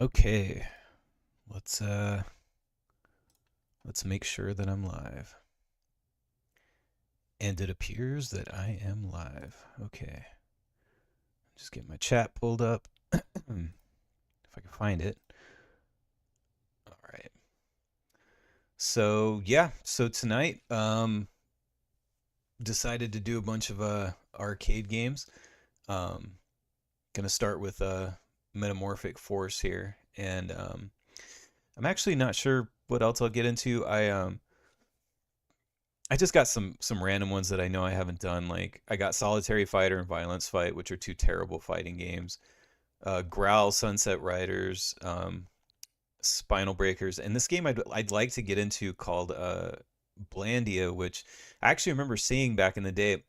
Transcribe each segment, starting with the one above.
Okay, let's uh let's make sure that I'm live. And it appears that I am live. Okay. Just get my chat pulled up. If I can find it. All right. So, yeah, so tonight decided to do a bunch of arcade games. Um Going to start with Metamorphic Force here and I'm actually not sure what else I'll get into. I just got some random ones that I know I haven't done. Like I got Solitary Fighter and Violence Fight, which are two terrible fighting games. Growl, Sunset Riders, Spinal Breakers, and this game I'd like to get into called Blandia, which I actually remember seeing back in the day.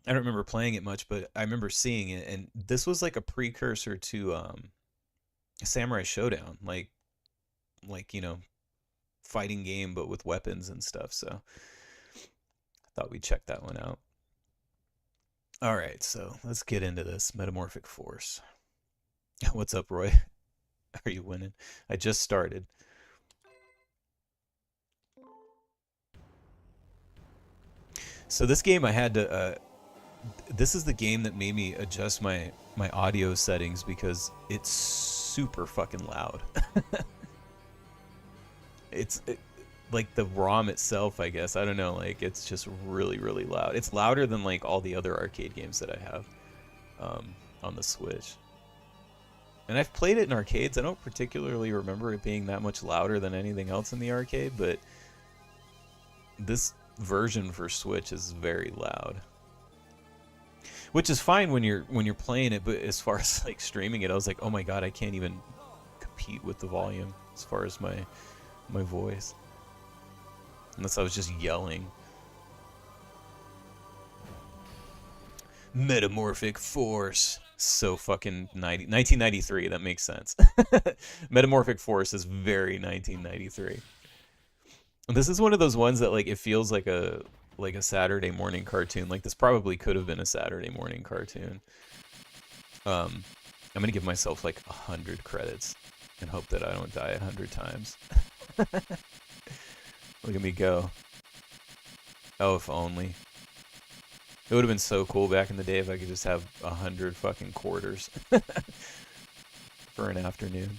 I don't remember playing it much, but I remember seeing it, and this was like a precursor to Samurai Showdown, like fighting game, but with weapons and stuff. So I thought we'd check that one out. All right, so let's get into this Metamorphic Force. What's up, Roy? Are you winning? I just started. So this game I had to. This is the game that made me adjust my audio settings because it's super fucking loud. It's like the ROM itself, I guess. I don't know. Like it's just really really loud. It's louder than like all the other arcade games that I have on the Switch. And I've played it in arcades. I don't particularly remember it being that much louder than anything else in the arcade, but this version for Switch is very loud. Which is fine when you're playing it, but as far as like streaming it, I was like, "Oh my god, I can't even compete with the volume as far as my voice." Unless I was just yelling. Metamorphic Force. So fucking 1993. That makes sense. Metamorphic Force is very 1993. This is one of those ones that like it feels like a Saturday morning cartoon. Like this probably could have been a Saturday morning cartoon. Um, I'm gonna give myself like 100 credits and hope that I don't die 100 times. Look at me go. Oh, if only. It would have been so cool back in the day if I could just have 100 fucking quarters for an afternoon.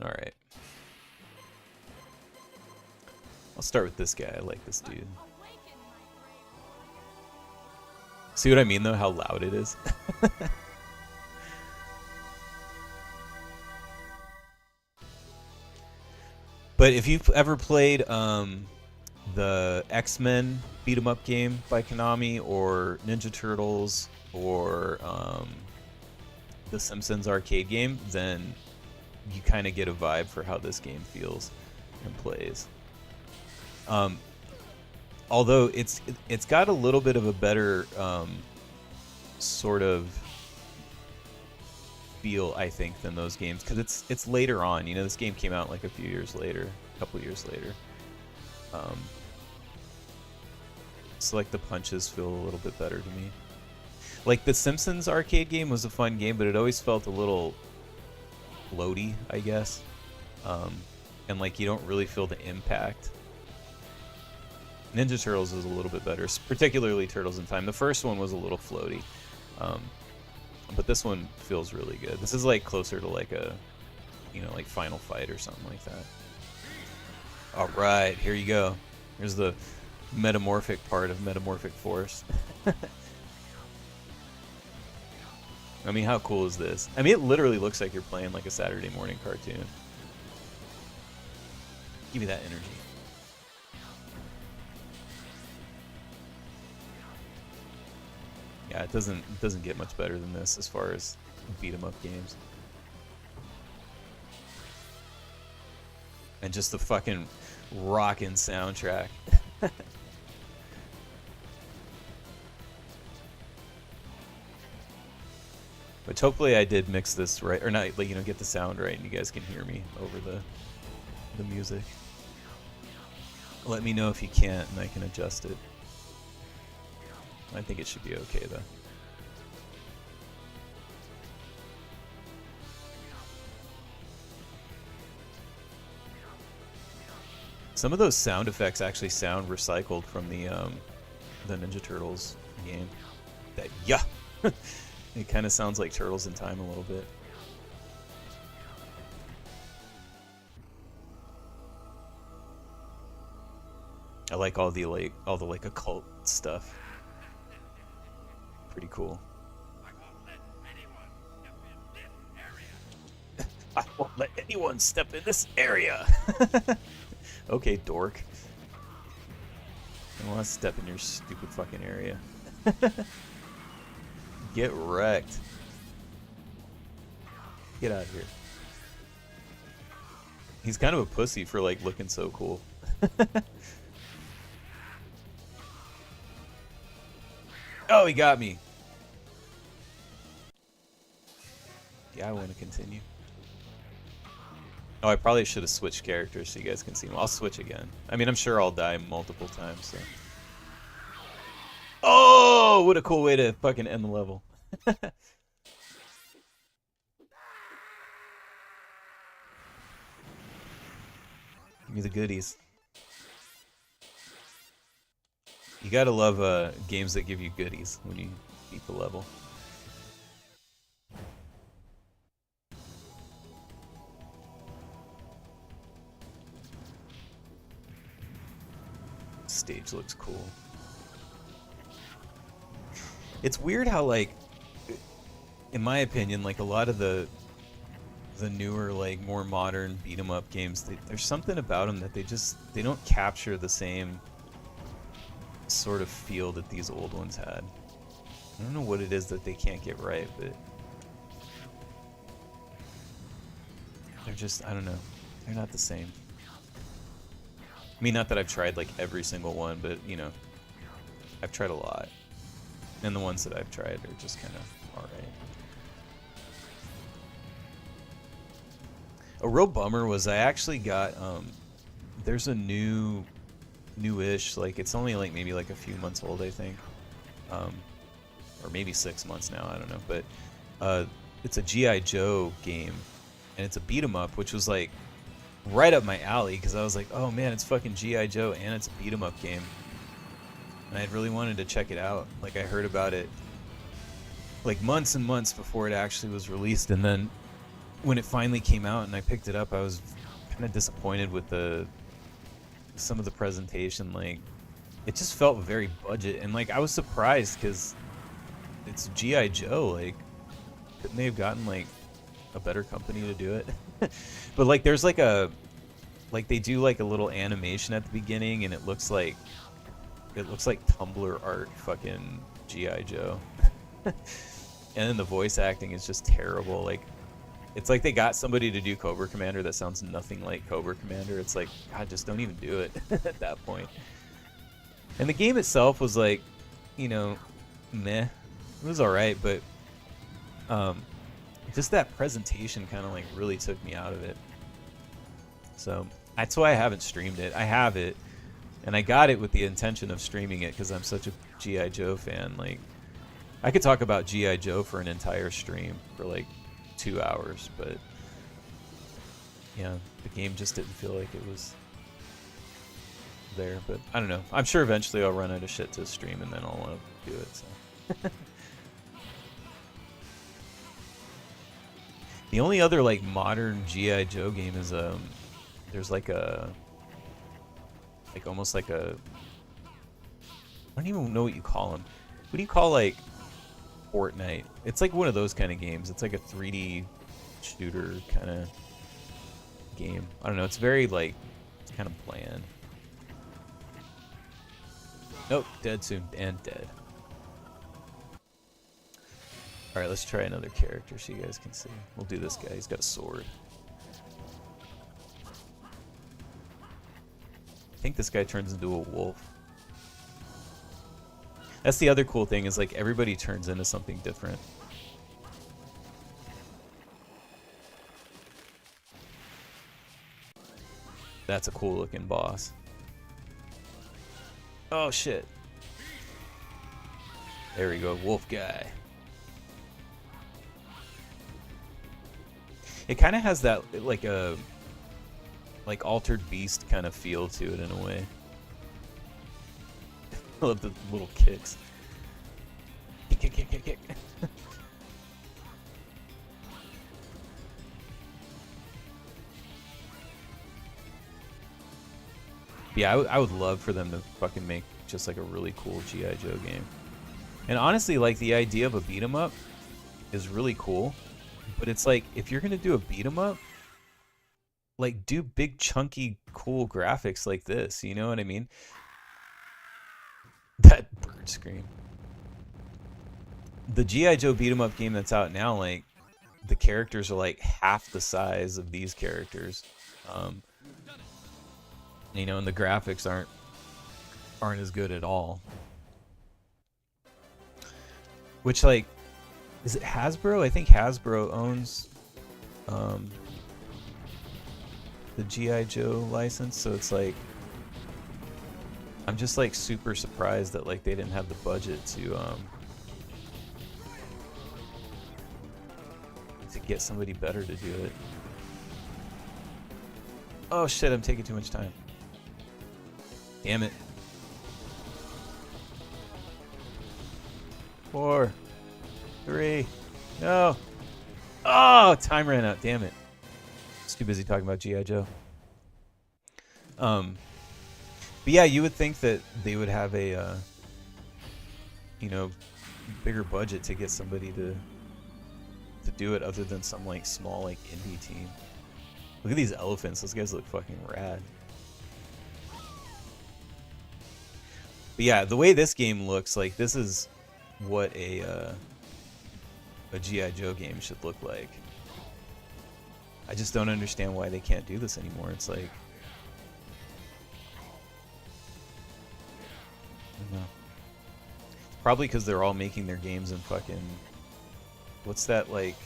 All right. I'll start with this guy. I like this dude. See what I mean, though? How loud it is? But if you've ever played the X-Men beat 'em up game by Konami, or Ninja Turtles, or the Simpsons arcade game, then you kind of get a vibe for how this game feels and plays. Um, Although it's got a little bit of a better sort of feel, I think, than those games because it's later on. You know, this game came out like a few years later, a couple years later. Um, so like the punches feel a little bit better to me. Like the Simpsons arcade game was a fun game, but it always felt a little floaty, I guess. Um, and like you don't really feel the impact. Ninja Turtles is a little bit better, particularly Turtles in Time. The first one was a little floaty, um, but this one feels really good. This is like closer to like a, like Final Fight or something like that. All right, here you go. Here's the metamorphic part of Metamorphic Force. I mean, how cool is this? I mean, it literally looks like you're playing like a Saturday morning cartoon. Give me that energy. Yeah, it doesn't get much better than this as far as beat 'em up games. And just the fucking rockin' soundtrack. Which hopefully I did mix this right, or not, like, get the sound right, and you guys can hear me over the music. Let me know if you can't, and I can adjust it. I think it should be okay, though. Some of those sound effects actually sound recycled from the Ninja Turtles game. That yeah, it kind of sounds like Turtles in Time a little bit. I like all the occult stuff. Pretty cool. I won't let anyone step in this area. Okay, dork. I don't want to step in your stupid fucking area. Get wrecked. Get out of here. He's kind of a pussy for like looking so cool. Oh, he got me. Yeah, I want to continue. Oh, I probably should have switched characters so you guys can see them. I'll switch again. I mean, I'm sure I'll die multiple times, so. Oh, what a cool way to fucking end the level. Give me the goodies. You gotta love games that give you goodies when you beat the level. Stage looks cool. It's weird how, like, in my opinion, like a lot of the newer, like more modern beat 'em up games, there's something about them that they don't capture the same sort of feel that these old ones had. I don't know what it is that they can't get right, but they're just, I don't know, they're not the same. I mean, not that I've tried like every single one, but you know, I've tried a lot, and the ones that I've tried are just kind of alright. A real bummer was I actually got there's a newish, like it's only like maybe like a few months old, I think, or maybe 6 months now, I don't know, but it's a G.I. Joe game, and it's a beat 'em up, which was like right up my alley, because I was like, oh man, it's fucking G.I. Joe and it's a beat 'em up game, and I really wanted to check it out. Like, I heard about it like months and months before it actually was released, and then when it finally came out and I picked it up, I was kind of disappointed with some of the presentation. Like, it just felt very budget, and like I was surprised because it's G.I. Joe. Like, couldn't they have gotten like a better company to do it? But like, there's like they do like a little animation at the beginning, and it looks like Tumblr art fucking G.I. Joe. And then the voice acting is just terrible. Like, it's like they got somebody to do Cobra Commander that sounds nothing like Cobra Commander. It's like, God, just don't even do it at that point. And the game itself was like, you know, meh. It was alright, but just that presentation kind of like really took me out of it. So that's why I haven't streamed it. I have it, and I got it with the intention of streaming it because I'm such a G.I. Joe fan. Like, I could talk about G.I. Joe for an entire stream for like 2 hours, but yeah, the game just didn't feel like it was there. But I don't know. I'm sure eventually I'll run out of shit to stream, and then I'll want to do it. So. The only other like modern G.I. Joe game is there's like almost like a, I don't even know what you call them. What do you call like Fortnite? It's like one of those kind of games. It's like a 3D shooter kind of game. I don't know. It's very like, it's kind of bland. Nope, dead soon and dead. Alright, let's try another character so you guys can see. We'll do this guy. He's got a sword. I think this guy turns into a wolf. That's the other cool thing, is like everybody turns into something different. That's a cool looking boss. Oh shit. There we go, wolf guy. It kind of has that like like Altered Beast kind of feel to it in a way. I love the little kicks. Kick, kick, kick, kick. Yeah, I would love for them to fucking make just like a really cool G.I. Joe game. And honestly, like the idea of a beat 'em up is really cool. But it's like, if you're gonna do a beat 'em up, like do big chunky cool graphics like this, you know what I mean? That bird scream. The G.I. Joe beat 'em up game that's out now, like the characters are like half the size of these characters. You know, and the graphics aren't as good at all. Which, like, is it Hasbro? I think Hasbro owns the G.I. Joe license, so it's like, I'm just like super surprised that like they didn't have the budget to get somebody better to do it. Oh shit, I'm taking too much time. Damn it. 4, 3, no. Oh, time ran out, damn it. I was too busy talking about G.I. Joe. But yeah, you would think that they would have a, you know, bigger budget to get somebody to do it other than some like small like indie team. Look at these elephants, those guys look fucking rad. But yeah, the way this game looks, like this is what a G.I. Joe game should look like. I just don't understand why they can't do this anymore. It's like, I don't know. Probably because they're all making their games in fucking, what's that, like,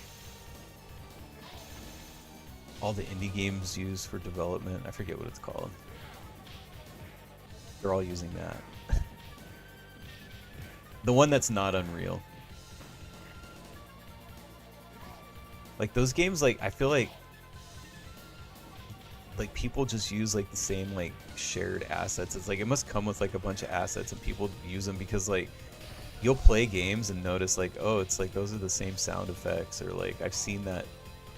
all the indie games use for development? I forget what it's called. They're all using that. The one that's not Unreal. Like those games, like I feel like people just use like the same like shared assets. It's like it must come with like a bunch of assets and people use them because like you'll play games and notice like, oh, it's like those are the same sound effects, or like I've seen that,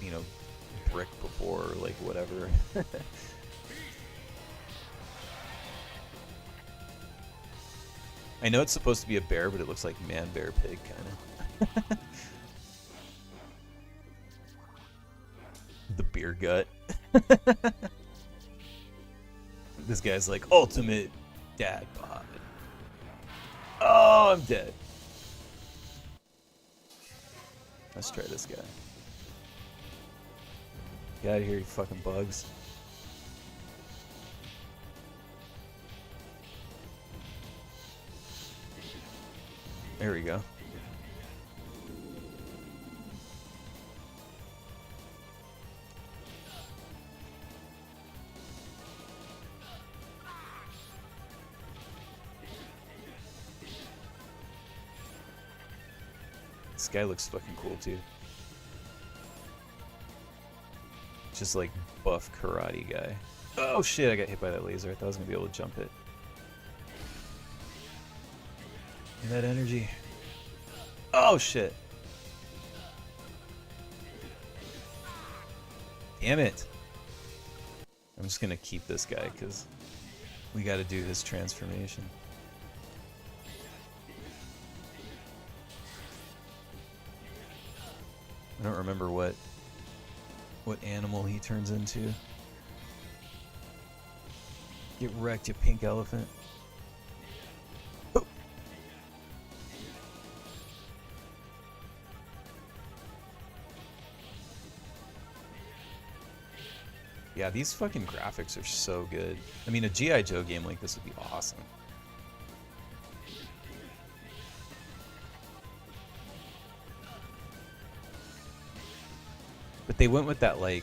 you know, brick before, or like whatever. I know it's supposed to be a bear, but it looks like man, bear, pig kind of. The beer gut. This guy's like ultimate dad bod. Oh, I'm dead. Let's try this guy. Get out of here, you fucking bugs. There we go. This guy looks fucking cool too. Just like buff karate guy. Oh shit, I got hit by that laser. I thought I was gonna be able to jump it. And that energy. Oh shit. Damn it. I'm just gonna keep this guy because we gotta do his transformation. I don't remember what animal he turns into. Get wrecked, you pink elephant. Oh. Yeah, these fucking graphics are so good. I mean, a G.I. Joe game like this would be awesome. But they went with that, like,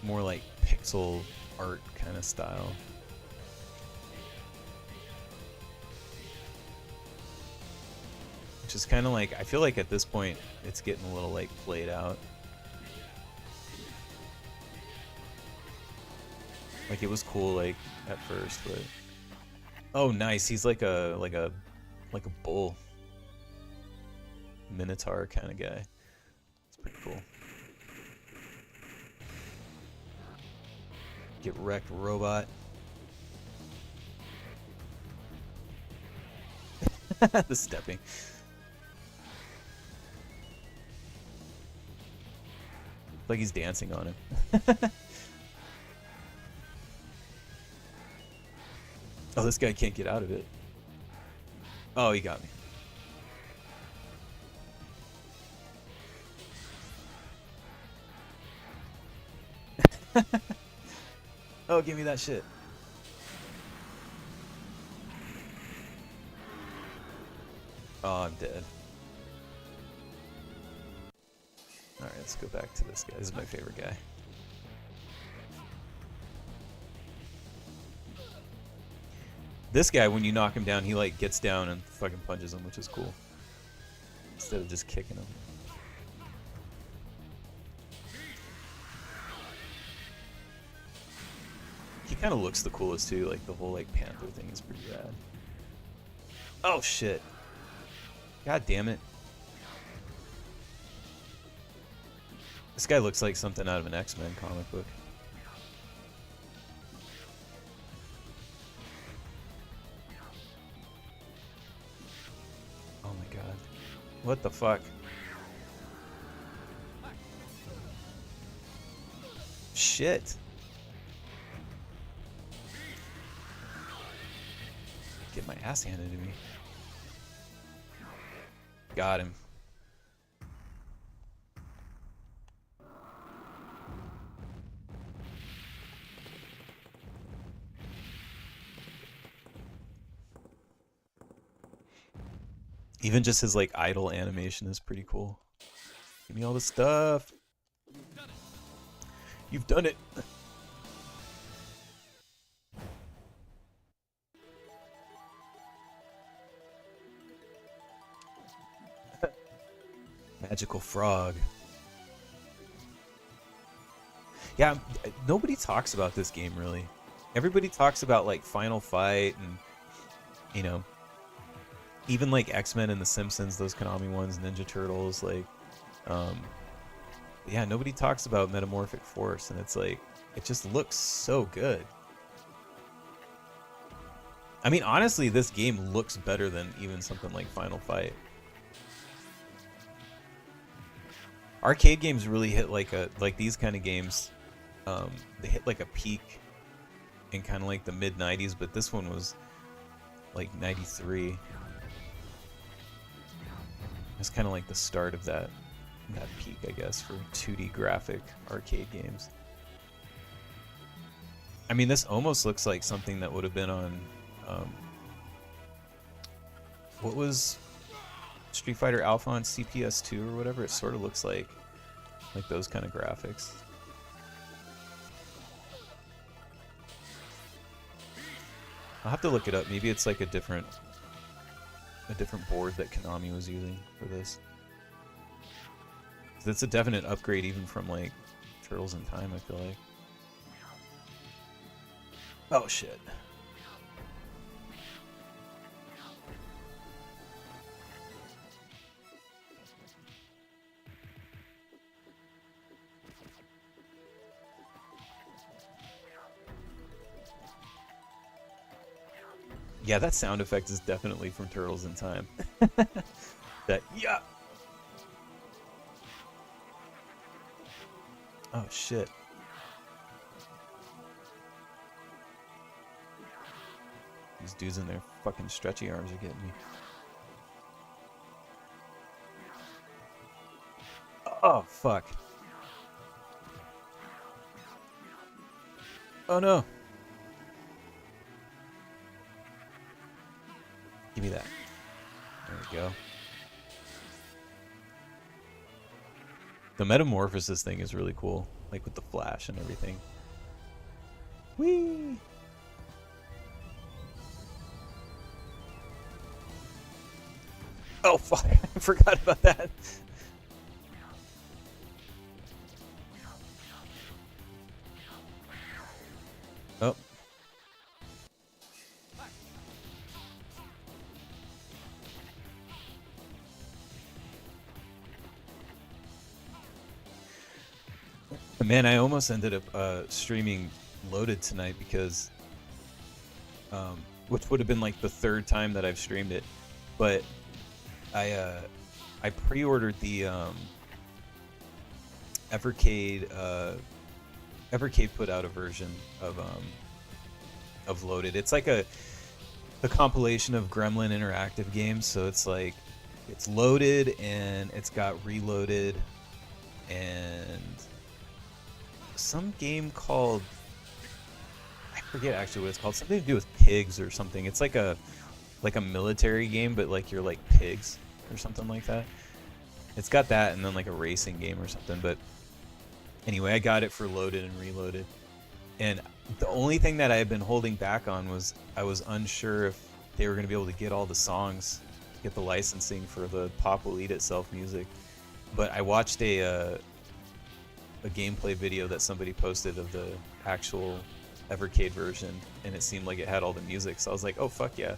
more like pixel art kind of style. Which is kind of like, I feel like at this point, it's getting a little, like, played out. Like it was cool like at first, but oh nice, he's like a bull minotaur kind of guy. It's pretty cool. Get wrecked, robot. The stepping. Like he's dancing on him. Oh, this guy can't get out of it. Oh, he got me. Oh, give me that shit. Oh, I'm dead. Alright, let's go back to this guy. This is my favorite guy. This guy, when you knock him down, he like gets down and fucking punches him, which is cool. Instead of just kicking him. He kind of looks the coolest too, like the whole like panther thing is pretty rad. Oh shit. God damn it. This guy looks like something out of an X-Men comic book. Oh my god. What the fuck? Shit. Get my ass handed to me. Got him. Even just his like idle animation is pretty cool. Give me all the stuff. You've done it. Magical frog. Yeah, nobody talks about this game really. Everybody talks about like Final Fight and, you know, even like X-Men and The Simpsons, those Konami ones, Ninja Turtles, like, yeah, nobody talks about Metamorphic Force, and it's like, it just looks so good. I mean, honestly, this game looks better than even something like Final Fight. Arcade games really hit like these kind of games, they hit like a peak in kind of like the mid 90s, but this one was like 93. It's kind of like the start of that peak, I guess, for 2D graphic arcade games. I mean, this almost looks like something that would have been on, what was Street Fighter Alpha on CPS2 or whatever? It sort of looks like those kind of graphics. I'll have to look it up. Maybe it's like a different board that Konami was using for this. It's a definite upgrade even from like Turtles in Time, I feel like. Oh shit. Yeah, that sound effect is definitely from Turtles in Time. That, yeah. Oh shit. These dudes in their fucking stretchy arms are getting me. Oh fuck. Oh no. Give me that. There we go. The metamorphosis thing is really cool, like with the flash and everything. Whee! Oh fuck, I forgot about that. Oh, man, I almost ended up streaming Loaded tonight because, which would have been like the third time that I've streamed it, but I uh, I pre-ordered the Evercade. Evercade put out a version of Loaded. It's like a compilation of Gremlin interactive games. So it's like it's Loaded and it's got Reloaded and some game called, I forget actually what it's called. Something to do with pigs or something. It's like a military game, but like you're like pigs or something like that. It's got that and then like a racing game or something. But anyway, I got it for Loaded and Reloaded. And the only thing that I had been holding back on was I was unsure if they were going to be able to get all the songs, get the licensing for the Pop Will Eat Itself music. But I watched a gameplay video that somebody posted of the actual Evercade version, and it seemed like it had all the music. So I was like, oh, fuck yeah.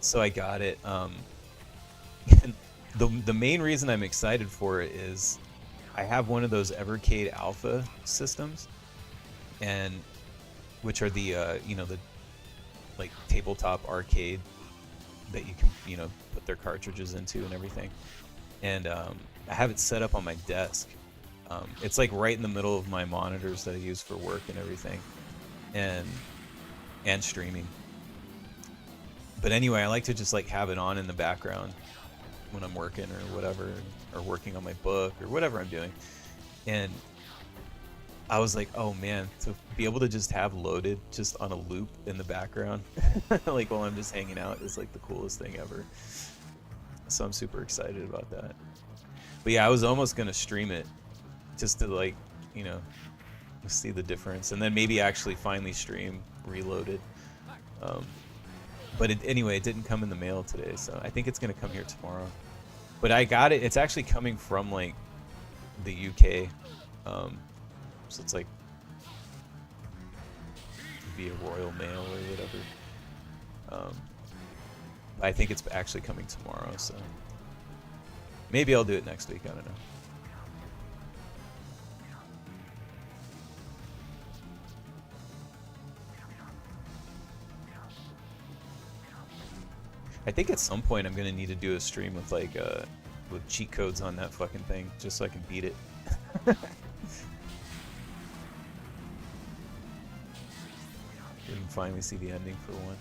So I got it. And the main reason I'm excited for it is I have one of those Evercade Alpha systems, and which are the the like tabletop arcade that you can put their cartridges into and everything. And I have it set up on my desk. It's like right in the middle of my monitors that I use for work and everything, and streaming. But anyway, I like to just like have it on in the background when I'm working or whatever, or working on my book or whatever I'm doing. And I was like, oh man, to be able to just have Loaded just on a loop in the background, like while I'm just hanging out, is like the coolest thing ever. So I'm super excited about that. But yeah, I was almost gonna stream it just to like, see the difference, and then maybe actually finally stream Reloaded. But anyway, it didn't come in the mail today, so I think it's gonna come here tomorrow. But I got it. It's actually coming from like the UK, so it's like via Royal Mail or whatever. I think it's actually coming tomorrow, so maybe I'll do it next week. I don't know. I think at some point I'm gonna need to do a stream with like with cheat codes on that fucking thing, just so I can beat it. You can finally see the ending for one.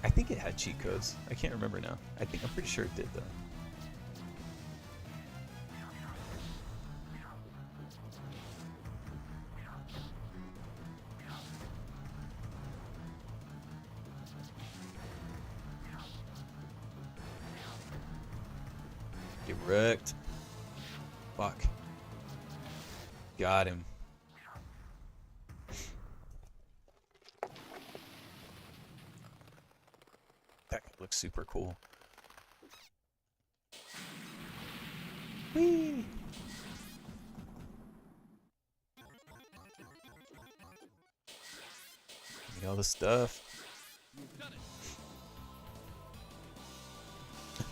I think it had cheat codes. I can't remember now. I'm pretty sure it did though. Get wrecked. Fuck. Got him. That looks super cool. Whee! Get all the stuff.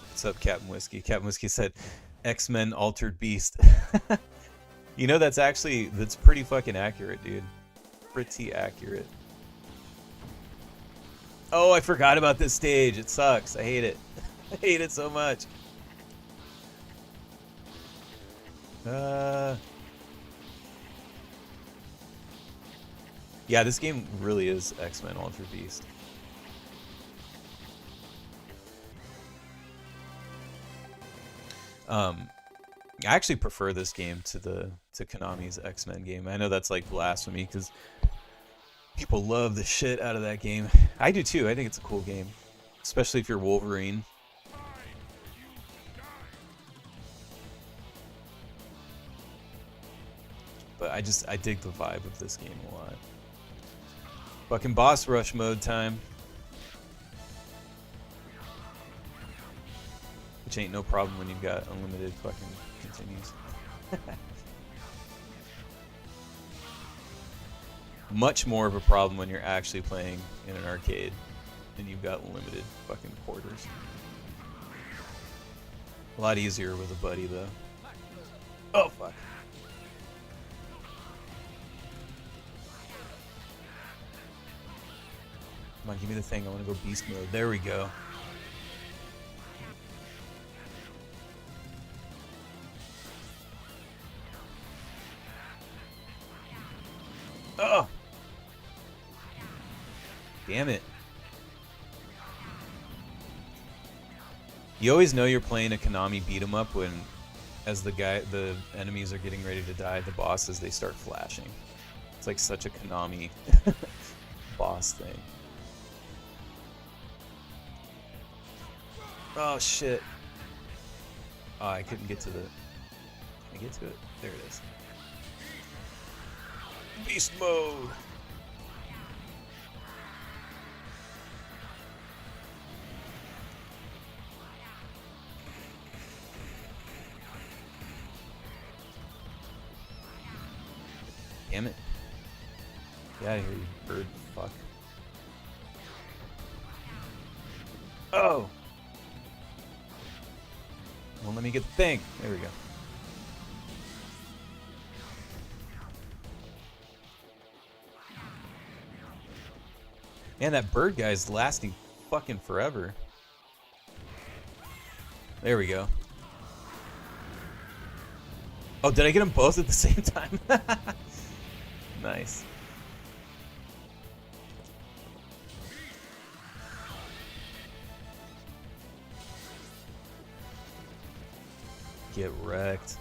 What's up, Captain Whiskey? Captain Whiskey said, X-Men Altered Beast. That's pretty fucking accurate, dude. Pretty accurate. Oh, I forgot about this stage. It sucks. I hate it. I hate it so much. Yeah, this game really is X-Men Altered Beast. I actually prefer this game to Konami's X-Men game. I know that's like blasphemy because people love the shit out of that game. I do too. I think it's a cool game, especially if you're Wolverine. But I dig the vibe of this game a lot. Fucking boss rush mode time. Which ain't no problem when you've got unlimited fucking continues. Much more of a problem when you're actually playing in an arcade and you've got limited fucking quarters. A lot easier with a buddy, though. Oh, fuck. Come on, give me the thing. I want to go beast mode. There we go. Oh! Damn it. You always know you're playing a Konami beat 'em up when, as the enemies are getting ready to die, the bosses, they start flashing. It's like such a Konami boss thing. Oh shit. Oh, I couldn't get to the... Can I get to it? There it is. Beast mode! Damn it. Get out of here, you bird fuck. Oh! Won't let me get the thing. There we go. Man, that bird guy's lasting fucking forever. There we go. Oh, did I get them both at the same time? Nice. Get wrecked.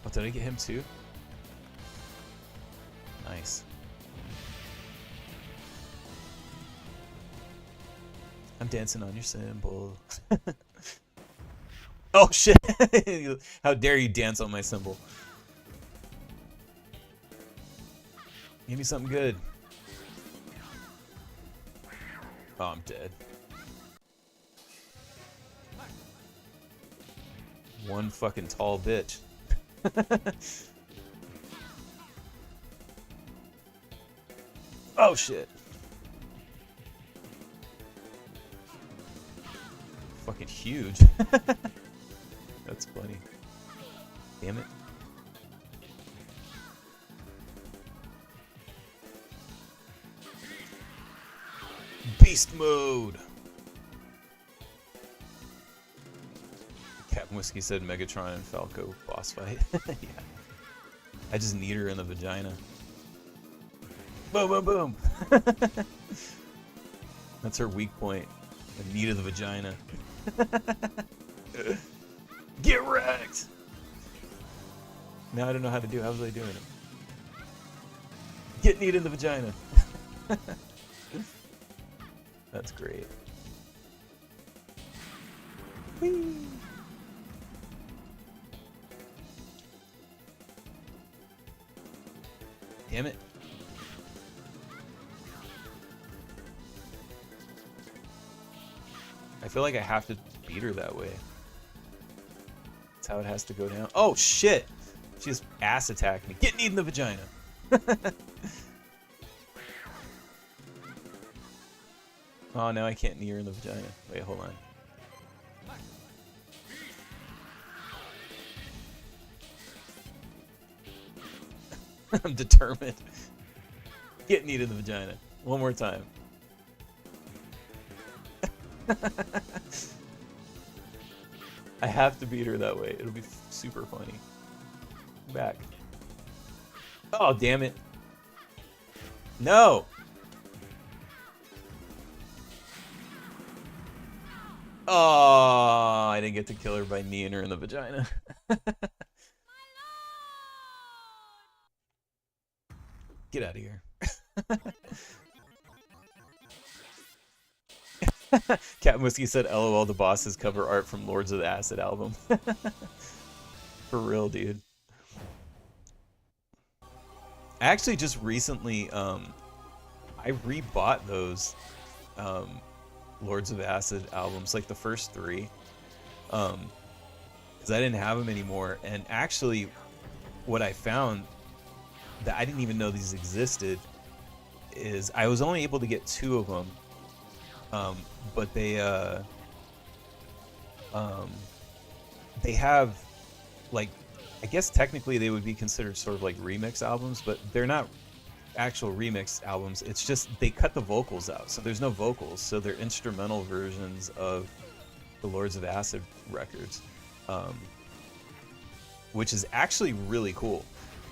Oh, did I get him too? Nice. I'm dancing on your symbol. Oh shit! How dare you dance on my symbol? Give me something good. Oh, I'm dead. One fucking tall bitch. Oh shit. Fucking huge. That's funny. Damn it. Beast mode. Captain Whiskey said Megatron and Falco boss fight. Yeah. I just need her in the vagina. Boom, boom, boom. That's her weak point. The need of the vagina. Get wrecked! Now I don't know how to do it. How was I doing it? Get need in the vagina. That's great. Whee! Damn it. I feel like I have to beat her that way. That's how it has to go down. Oh shit! She just ass attacked me. Get kneed in the vagina. Oh, now I can't knee her in the vagina. Wait, hold on. I'm determined. Get kneed in the vagina. One more time. I have to beat her that way. It'll be super funny. Back. Oh, damn it. No! Oh, I didn't get to kill her by kneeing her in the vagina. Get out of here. Captain Whiskey said, LOL, the boss is cover art from Lords of the Acid album. For real, dude. I actually just recently, I rebought those Lords of Acid albums, like the first three. because I didn't have them anymore. And actually, what I found that I didn't even know these existed is I was only able to get 2 of them, but they have, like, I guess technically they would be considered sort of like remix albums, but they're not actual remix albums. It's just they cut the vocals out, so there's no vocals, so they're instrumental versions of the Lords of Acid records, which is actually really cool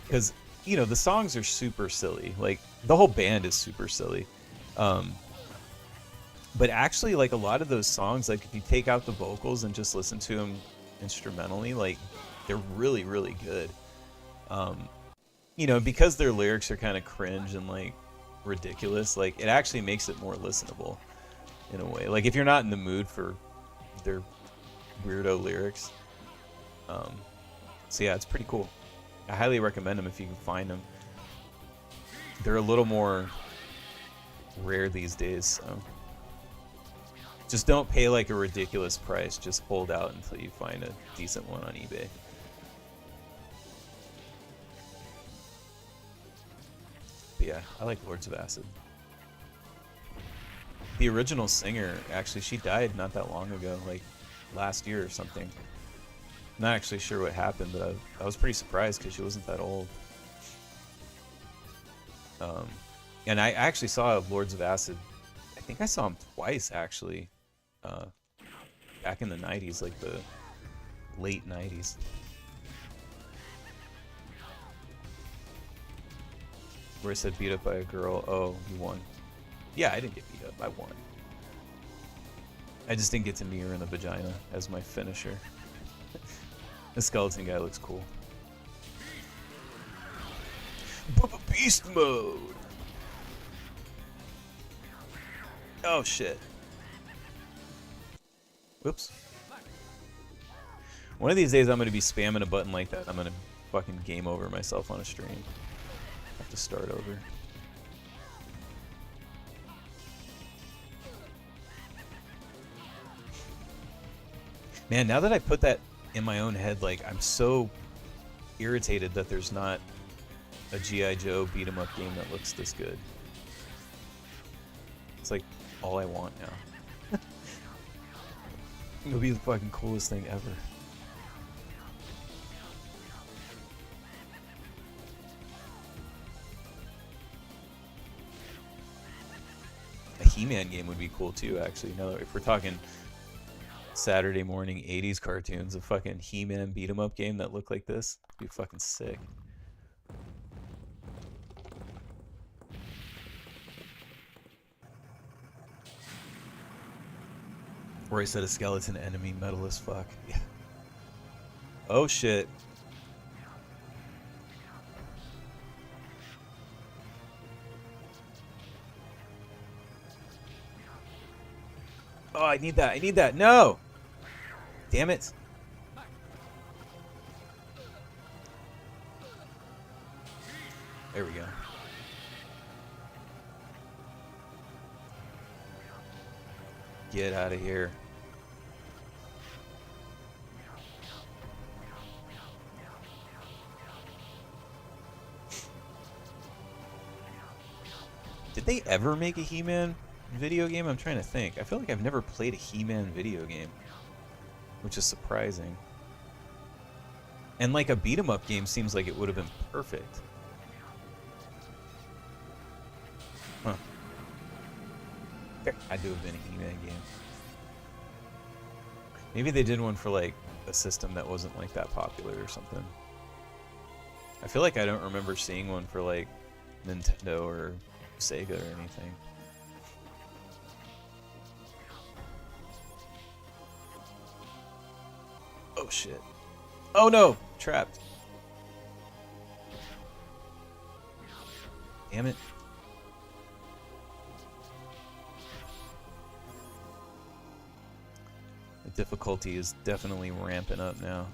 because, you know, the songs are super silly, like the whole band is super silly, but actually, like, a lot of those songs, like, if you take out the vocals and just listen to them instrumentally, like, they're really, really good. You know, because their lyrics are kind of cringe and, like, ridiculous, like, it actually makes it more listenable in a way. Like, if you're not in the mood for their weirdo lyrics. So yeah, it's pretty cool. I highly recommend them if you can find them. They're a little more rare these days, so just don't pay like a ridiculous price. Just hold out until you find a decent one on eBay. But yeah, I like Lords of Acid. The original singer, actually, she died not that long ago, like last year or something. Not actually sure what happened, but I was pretty surprised because she wasn't that old. And I actually saw Lords of Acid. I think I saw them twice, actually. Back in the 90s, like the late 90s. Where I said beat up by a girl. Oh, you won. Yeah, I didn't get beat up. I won. I just didn't get to knee her in the vagina as my finisher. The skeleton guy looks cool. Beast mode! Oh shit. Whoops. One of these days I'm gonna be spamming a button like that. I'm gonna fucking game over myself on a stream. Have to start over. Man, now that I put that in my own head, like, I'm so irritated that there's not a G.I. Joe beat-em-up game that looks this good. It's like all I want now. It'll be the fucking coolest thing ever. A He-Man game would be cool too, actually. Now, if we're talking Saturday morning 80s cartoons, a fucking He-Man beat-em-up game that looked like this would be fucking sick. Where I said a skeleton enemy, metal as fuck. Yeah. Oh shit. Oh, I need that. I need that. No! Damn it. There we go. Get out of here. Did they ever make a He-Man video game? I'm trying to think. I feel like I've never played a He-Man video game, which is surprising. And like a beat-em-up game seems like it would have been perfect. Huh. There had to have been a He-Man game. Maybe they did one for like a system that wasn't like that popular or something. I feel like I don't remember seeing one for like Nintendo or Sega or anything. Oh shit. Oh no! Trapped. Damn it. The difficulty is definitely ramping up now.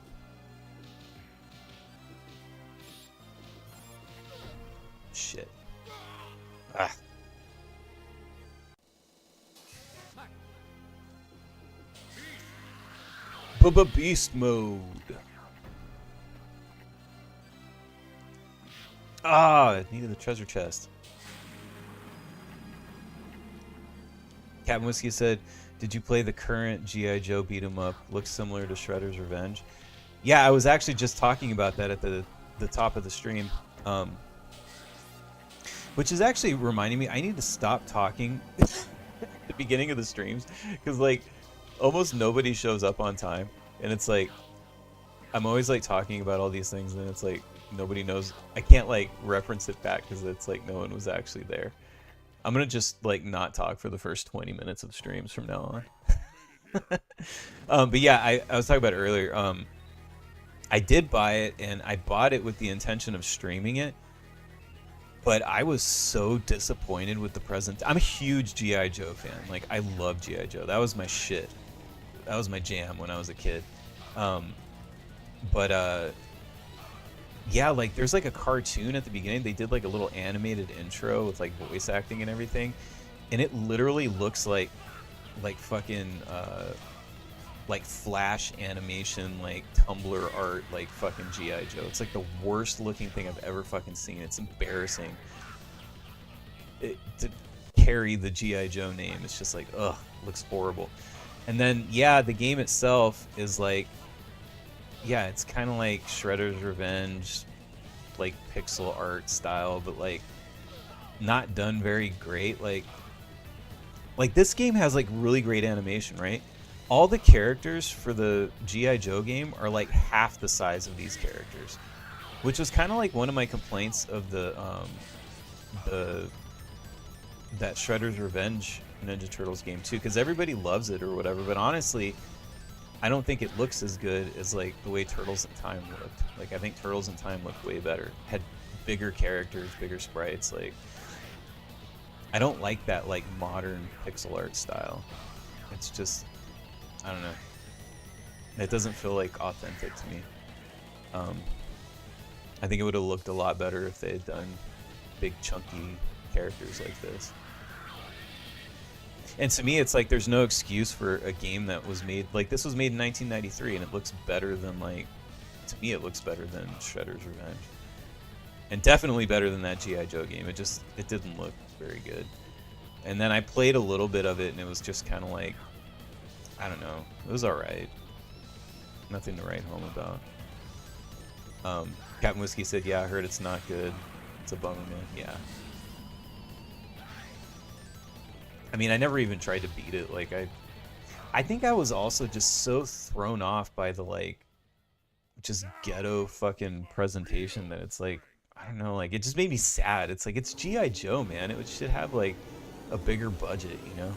Shit. Ah. Beast mode. Ah, needed the treasure chest. Captain Whiskey said, "Did you play the current G.I. Joe beat 'em up? Looks similar to Shredder's Revenge." Yeah, I was actually just talking about that at the top of the stream, which is actually reminding me I need to stop talking at the beginning of the streams, because like almost nobody shows up on time, and it's like I'm always like talking about all these things, and it's like nobody knows. I can't like reference it back because it's like no one was actually there. I'm gonna just like not talk for the first 20 minutes of streams from now on. But yeah, I was talking about it earlier. I did buy it, and I bought it with the intention of streaming it, but I was so disappointed with the present. I'm a huge G.I. Joe fan. Like, I love G.I. Joe. That was my shit. That was my jam when I was a kid. Yeah, like there's like a cartoon at the beginning. They did like a little animated intro with like voice acting and everything, and it literally looks like fucking like Flash animation, like Tumblr art, like fucking G.I. Joe. It's like the worst looking thing I've ever fucking seen. It's embarrassing. To carry the G.I. Joe name, it's just like, ugh, looks horrible. And then yeah, the game itself is like, yeah, it's kind of like Shredder's Revenge, like pixel art style, but like not done very great. Like this game has like really great animation, right? All the characters for the G.I. Joe game are like half the size of these characters, which was kind of like one of my complaints of that Shredder's Revenge Ninja Turtles game too, because everybody loves it or whatever, but honestly, I don't think it looks as good as like the way Turtles in Time looked. Like I think Turtles in Time looked way better. Had bigger characters, bigger sprites. Like I don't like that like modern pixel art style. It's just, I don't know. It doesn't feel like authentic to me. I think it would have looked a lot better if they had done big chunky characters like this. And to me, it's like there's no excuse for a game that was made, like this was made in 1993, and it looks better than like, to me it looks better than Shredder's Revenge. And definitely better than that G.I. Joe game. It didn't look very good. And then I played a little bit of it, and it was just kind of like, I don't know, it was alright. Nothing to write home about. Captain Whiskey said, yeah, I heard it's not good. It's a bummer, man. Yeah. I mean, I never even tried to beat it. Like, I think I was also just so thrown off by the, like, just ghetto fucking presentation that it's like, I don't know, like, it just made me sad. It's like, it's G.I. Joe, man. It should have, like, a bigger budget, you know?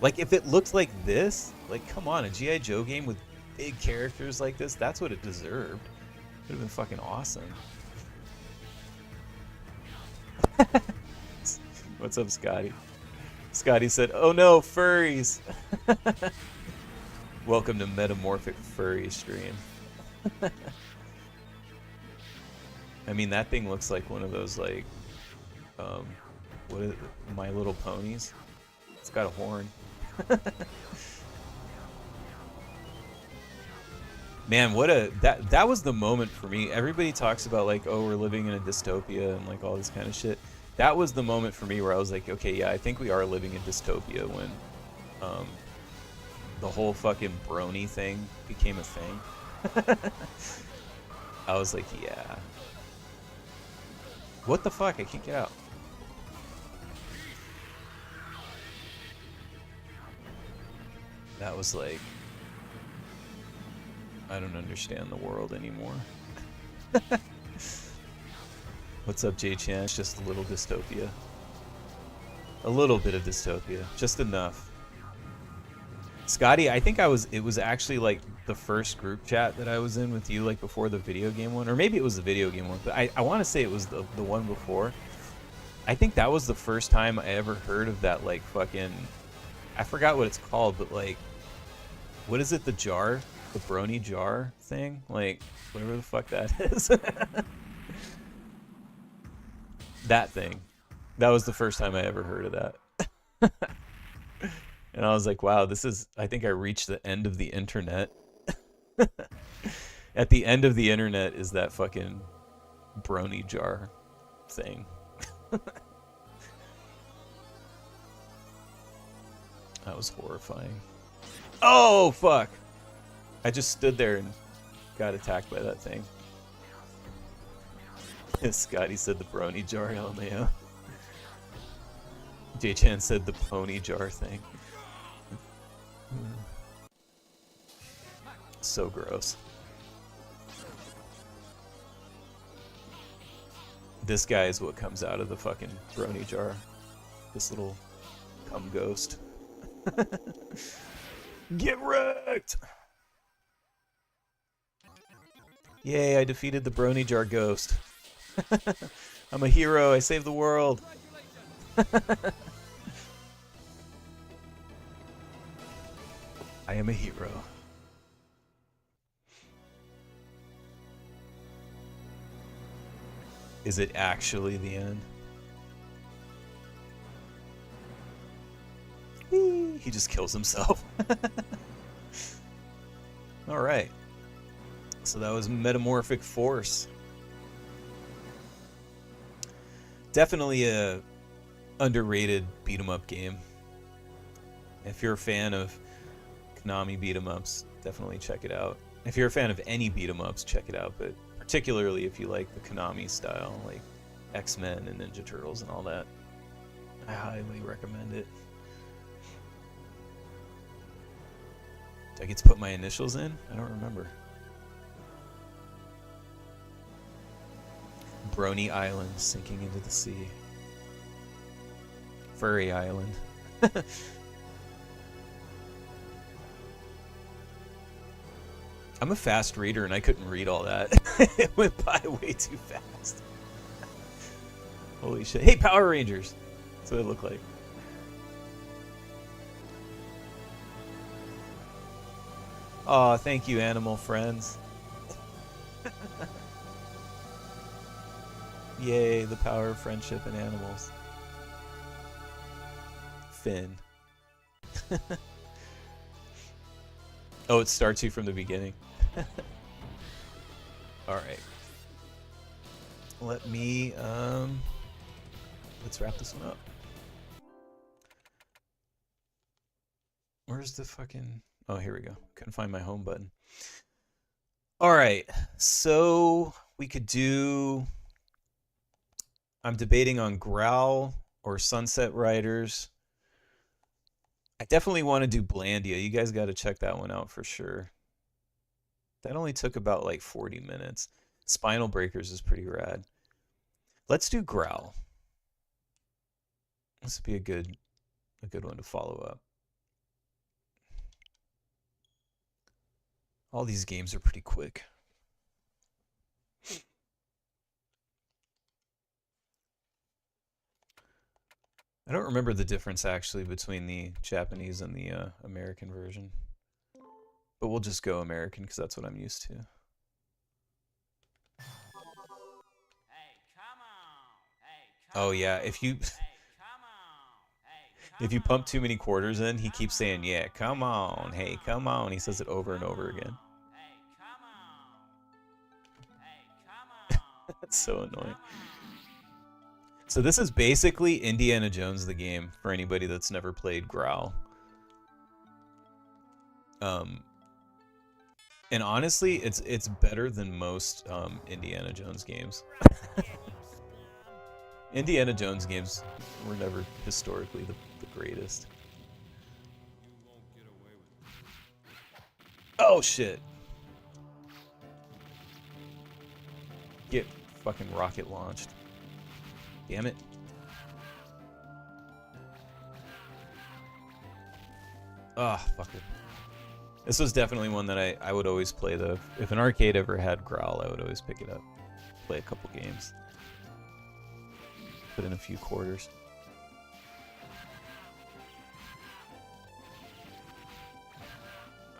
Like, if it looked like this, like, come on, a G.I. Joe game with big characters like this, that's what it deserved. It would have been fucking awesome. What's up, Scotty? Scotty said, oh no, furries! Welcome to Metamorphic Furry stream. I mean, that thing looks like one of those, like, what is it? My Little Ponies? It's got a horn. Man, that was the moment for me. Everybody talks about, like, oh, we're living in a dystopia and, like, all this kind of shit. That was the moment for me where I was like, okay, yeah, I think we are living in dystopia when the whole fucking brony thing became a thing. I was like, yeah. What the fuck? I can't get out. That was like, I don't understand the world anymore. What's up, J-Chan? It's just a little dystopia. A little bit of dystopia. Just enough. Scotty, I think it was actually like the first group chat that I was in with you, like before the video game one. Or maybe it was the video game one, but I want to say it was the one before. I think that was the first time I ever heard of that, like, fucking, I forgot what it's called, but like, what is it, the jar? The brony jar thing? Like, whatever the fuck that is. That thing. That was the first time I ever heard of that. And I was like, wow, I think I reached the end of the internet. At the end of the internet is that fucking brony jar thing. That was horrifying. Oh, fuck! I just stood there and got attacked by that thing. Scotty said the brony jar, LMAO. J-Chan said the pony jar thing. So gross. This guy is what comes out of the fucking brony jar. This little cum ghost. Get wrecked! Yay, I defeated the brony jar ghost. I'm a hero, I saved the world. I am a hero. Is it actually the end? Whee! He just kills himself. Alright. So that was Metamorphic Force. Definitely a underrated beat-em-up game. If you're a fan of Konami beat-em-ups, definitely check it out. If you're a fan of any beat-em-ups, check it out, but particularly if you like the Konami style, like X-Men and Ninja Turtles and all that, I highly recommend it. Do I get to put my initials in? I don't remember. Brony Island sinking into the sea. Furry Island. I'm a fast reader and I couldn't read all that. It went by way too fast. Holy shit. Hey, Power Rangers! That's what it looked like. Aw, thank you, animal friends. Yay, the power of friendship in animals. Finn. Oh, it starts you from the beginning. Alright. Let me, let's wrap this one up. Where's the fucking... Oh, here we go. Couldn't find my home button. Alright, so we could do... I'm debating on Growl or Sunset Riders. I definitely want to do Blandia. You guys got to check that one out for sure. That only took about like 40 minutes. Spinal Breakers is pretty rad. Let's do Growl. This would be a good one to follow up. All these games are pretty quick. I don't remember the difference actually between the Japanese and the American version. But we'll just go American because that's what I'm used to. Oh yeah, if you if you pump too many quarters in, he keeps saying, yeah, come on, hey, come on. He says it over and over again. That's so annoying. So this is basically Indiana Jones the game for anybody that's never played Growl. And honestly, it's better than most Indiana Jones games. Indiana Jones games were never historically the greatest. Oh shit! Get fucking rocket launched. Damn it. Ah, oh, fucker. This was definitely one that I would always play though. If an arcade ever had Growl, I would always pick it up. Play a couple games. Put in a few quarters.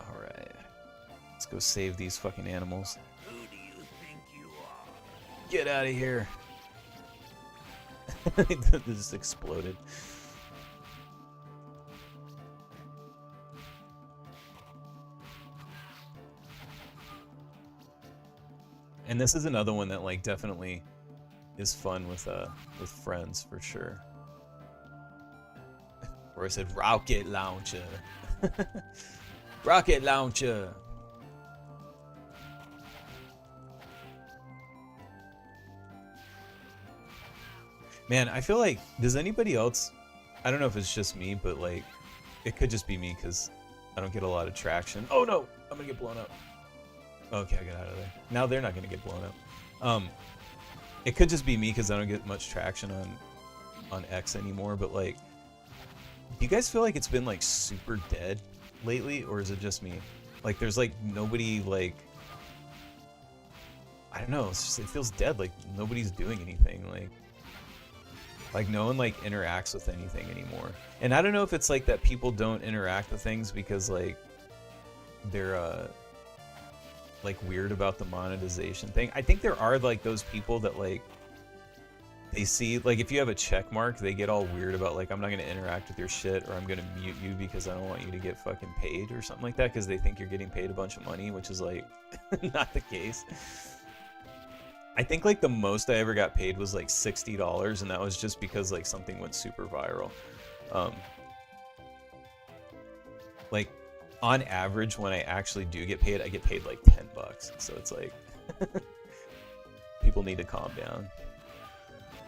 Alright. Let's go save these fucking animals. Who do you think you are? Get out of here. They just exploded. And this is another one that like definitely is fun with friends for sure. Or I said rocket launcher. Rocket launcher. Man, I feel like, does anybody else, I don't know if it's just me, but like, it could just be me because I don't get a lot of traction. Oh no, I'm gonna get blown up. Okay, I got out of there. Now they're not gonna get blown up. It could just be me because I don't get much traction on X anymore, but like, do you guys feel like it's been like super dead lately, or is it just me? Like there's like nobody like, I don't know, it's just, it feels dead, like nobody's doing anything, like no one like interacts with anything anymore. And I don't know if it's like that people don't interact with things because like they're like weird about the monetization thing. I think there are like those people that like they see like if you have a check mark, they get all weird about like I'm not gonna interact with your shit or I'm gonna mute you because I don't want you to get fucking paid or something like that because they think you're getting paid a bunch of money, which is like not the case. I think like the most I ever got paid was like $60, and that was just because like something went super viral. Like on average, when I actually do get paid, I get paid like $10. So it's like people need to calm down.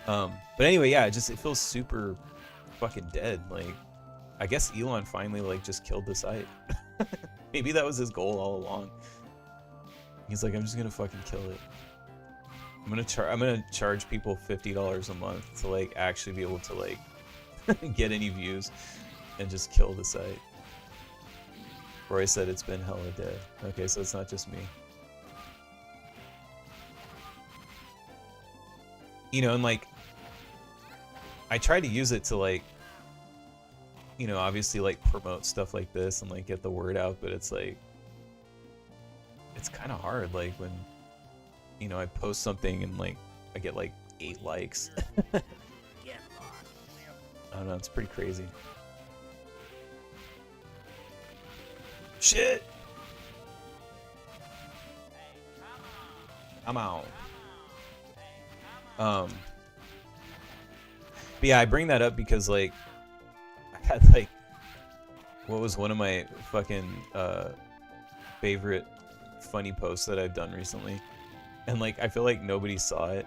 But anyway, yeah, it feels super fucking dead. Like I guess Elon finally like just killed the site. Maybe that was his goal all along. He's like, I'm just gonna fucking kill it. I'm gonna charge people $50 a month to like actually be able to like get any views and just kill the site. Roy said it's been hella dead. Okay, so it's not just me. You know, and like I try to use it to like, you know, obviously like promote stuff like this and like get the word out, but it's like it's kind of hard like when, you know, I post something and like I get like 8 likes. I don't know, it's pretty crazy. Shit! I'm out. But yeah, I bring that up because like I had like what was one of my fucking favorite funny posts that I've done recently. And like I feel like nobody saw it.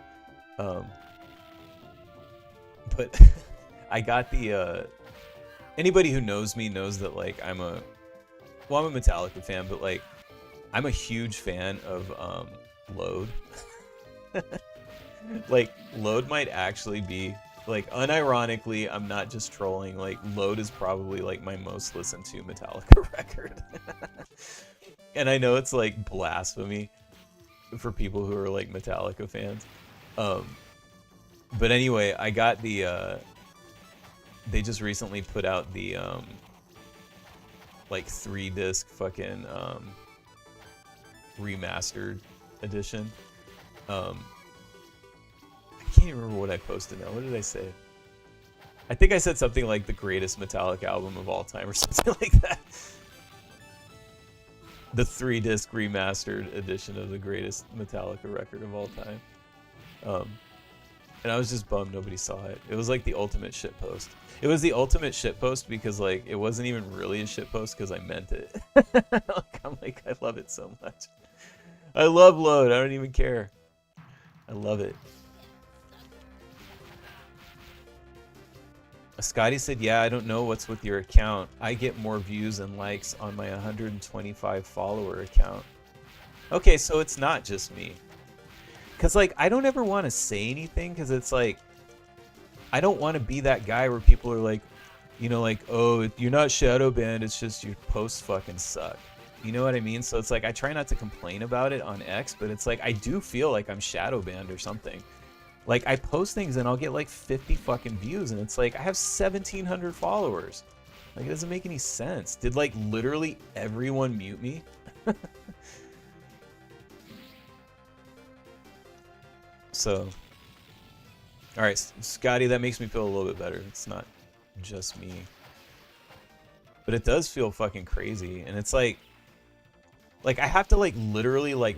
But I got the anybody who knows me knows that like I'm a Metallica fan, but like I'm a huge fan of Load. Like Load might actually be like unironically, I'm not just trolling, like Load is probably like my most listened to Metallica record. And I know it's like blasphemy for people who are like Metallica fans. But anyway, I got the they just recently put out the like 3-disc fucking remastered edition. I can't even remember what I posted now. What did I say? I think I said something like the greatest Metallica album of all time or something like that. The 3-disc remastered edition of the greatest Metallica record of all time. And I was just bummed nobody saw it. It was like the ultimate shitpost. It was the ultimate shitpost because like it wasn't even really a shitpost because I meant it. Like, I'm like, I love it so much. I love Load. I don't even care. I love it. Scotty said, yeah, I don't know what's with your account. I get more views and likes on my 125 follower account. Okay, so it's not just me. Because, like, I don't ever want to say anything because it's like, I don't want to be that guy where people are like, you know, like, oh, you're not shadow banned, it's just your posts fucking suck. You know what I mean? So it's like, I try not to complain about it on X, but it's like, I do feel like I'm shadow banned or something. Like, I post things and I'll get like 50 fucking views, and it's like, I have 1,700 followers. Like, it doesn't make any sense. Did like literally everyone mute me? So, all right, Scotty, that makes me feel a little bit better. It's not just me. But it does feel fucking crazy, and it's like I have to like literally like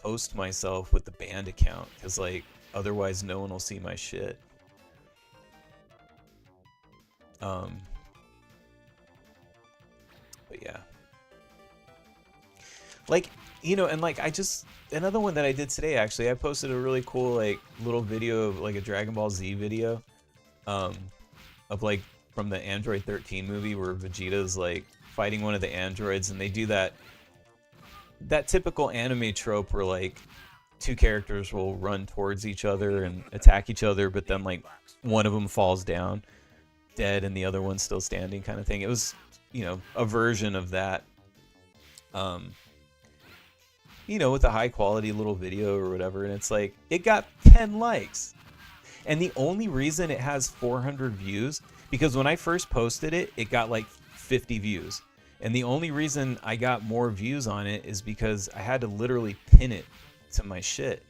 post myself with the band account because like otherwise no one will see my shit. But yeah, like, you know, and like another one that I did today, actually, I posted a really cool like little video of like a Dragon Ball Z video, um, of like from the Android 13 movie where Vegeta's like fighting one of the androids, and they do that typical anime trope where like two characters will run towards each other and attack each other, but then like one of them falls down dead and the other one's still standing, kind of thing. It was, you know, a version of that, you know, with a high quality little video or whatever. And it's like, it got 10 likes. And the only reason it has 400 views, because when I first posted it, it got like 50 views. And the only reason I got more views on it is because I had to literally pin it to my shit.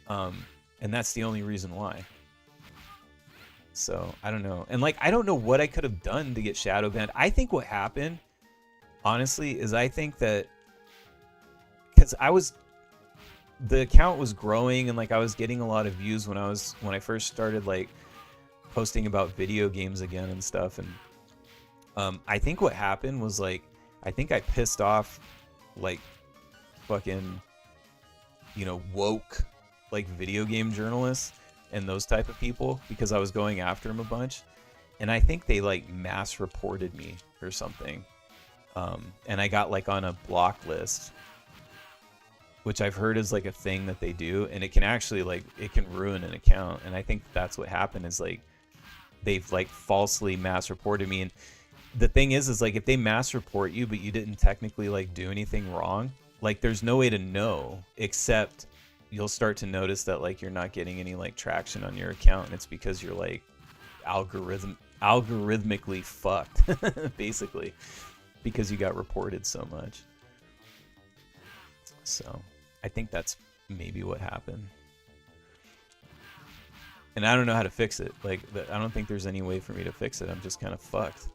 And that's the only reason why. So, I don't know. And like, I don't know what I could have done to get shadow banned. I think what happened, honestly, is I think that because the account was growing and like I was getting a lot of views when I first started like posting about video games again and stuff. And I think what happened was like, I think I pissed off like fucking, you know, woke like video game journalists and those type of people, because I was going after them a bunch. And I think they like mass reported me or something. And I got like on a block list, which I've heard is like a thing that they do, and it can actually like, it can ruin an account. And I think that's what happened, is like they've like falsely mass reported me. And the thing is like, if they mass report you but you didn't technically like do anything wrong, like there's no way to know, except you'll start to notice that like you're not getting any like traction on your account, and it's because you're like algorithmically fucked basically, because you got reported so much. So I think that's maybe what happened, and I don't know how to fix it. Like, I don't think there's any way for me to fix it. I'm just kind of fucked.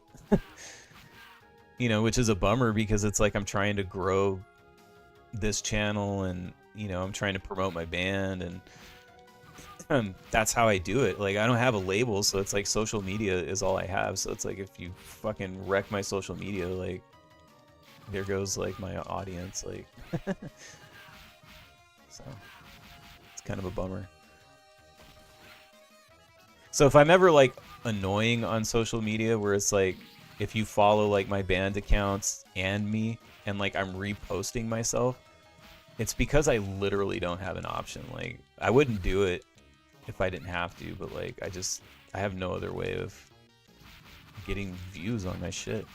You know, which is a bummer, because it's like I'm trying to grow this channel, and you know, I'm trying to promote my band, and that's how I do it. Like, I don't have a label, so it's like social media is all I have. So it's like, if you fucking wreck my social media, like there goes like my audience, like so it's kind of a bummer. So if I'm ever like annoying on social media, where it's like, if you follow like my band accounts and me, and like I'm reposting myself, it's because I literally don't have an option. Like, I wouldn't do it if I didn't have to, but like I have no other way of getting views on my shit.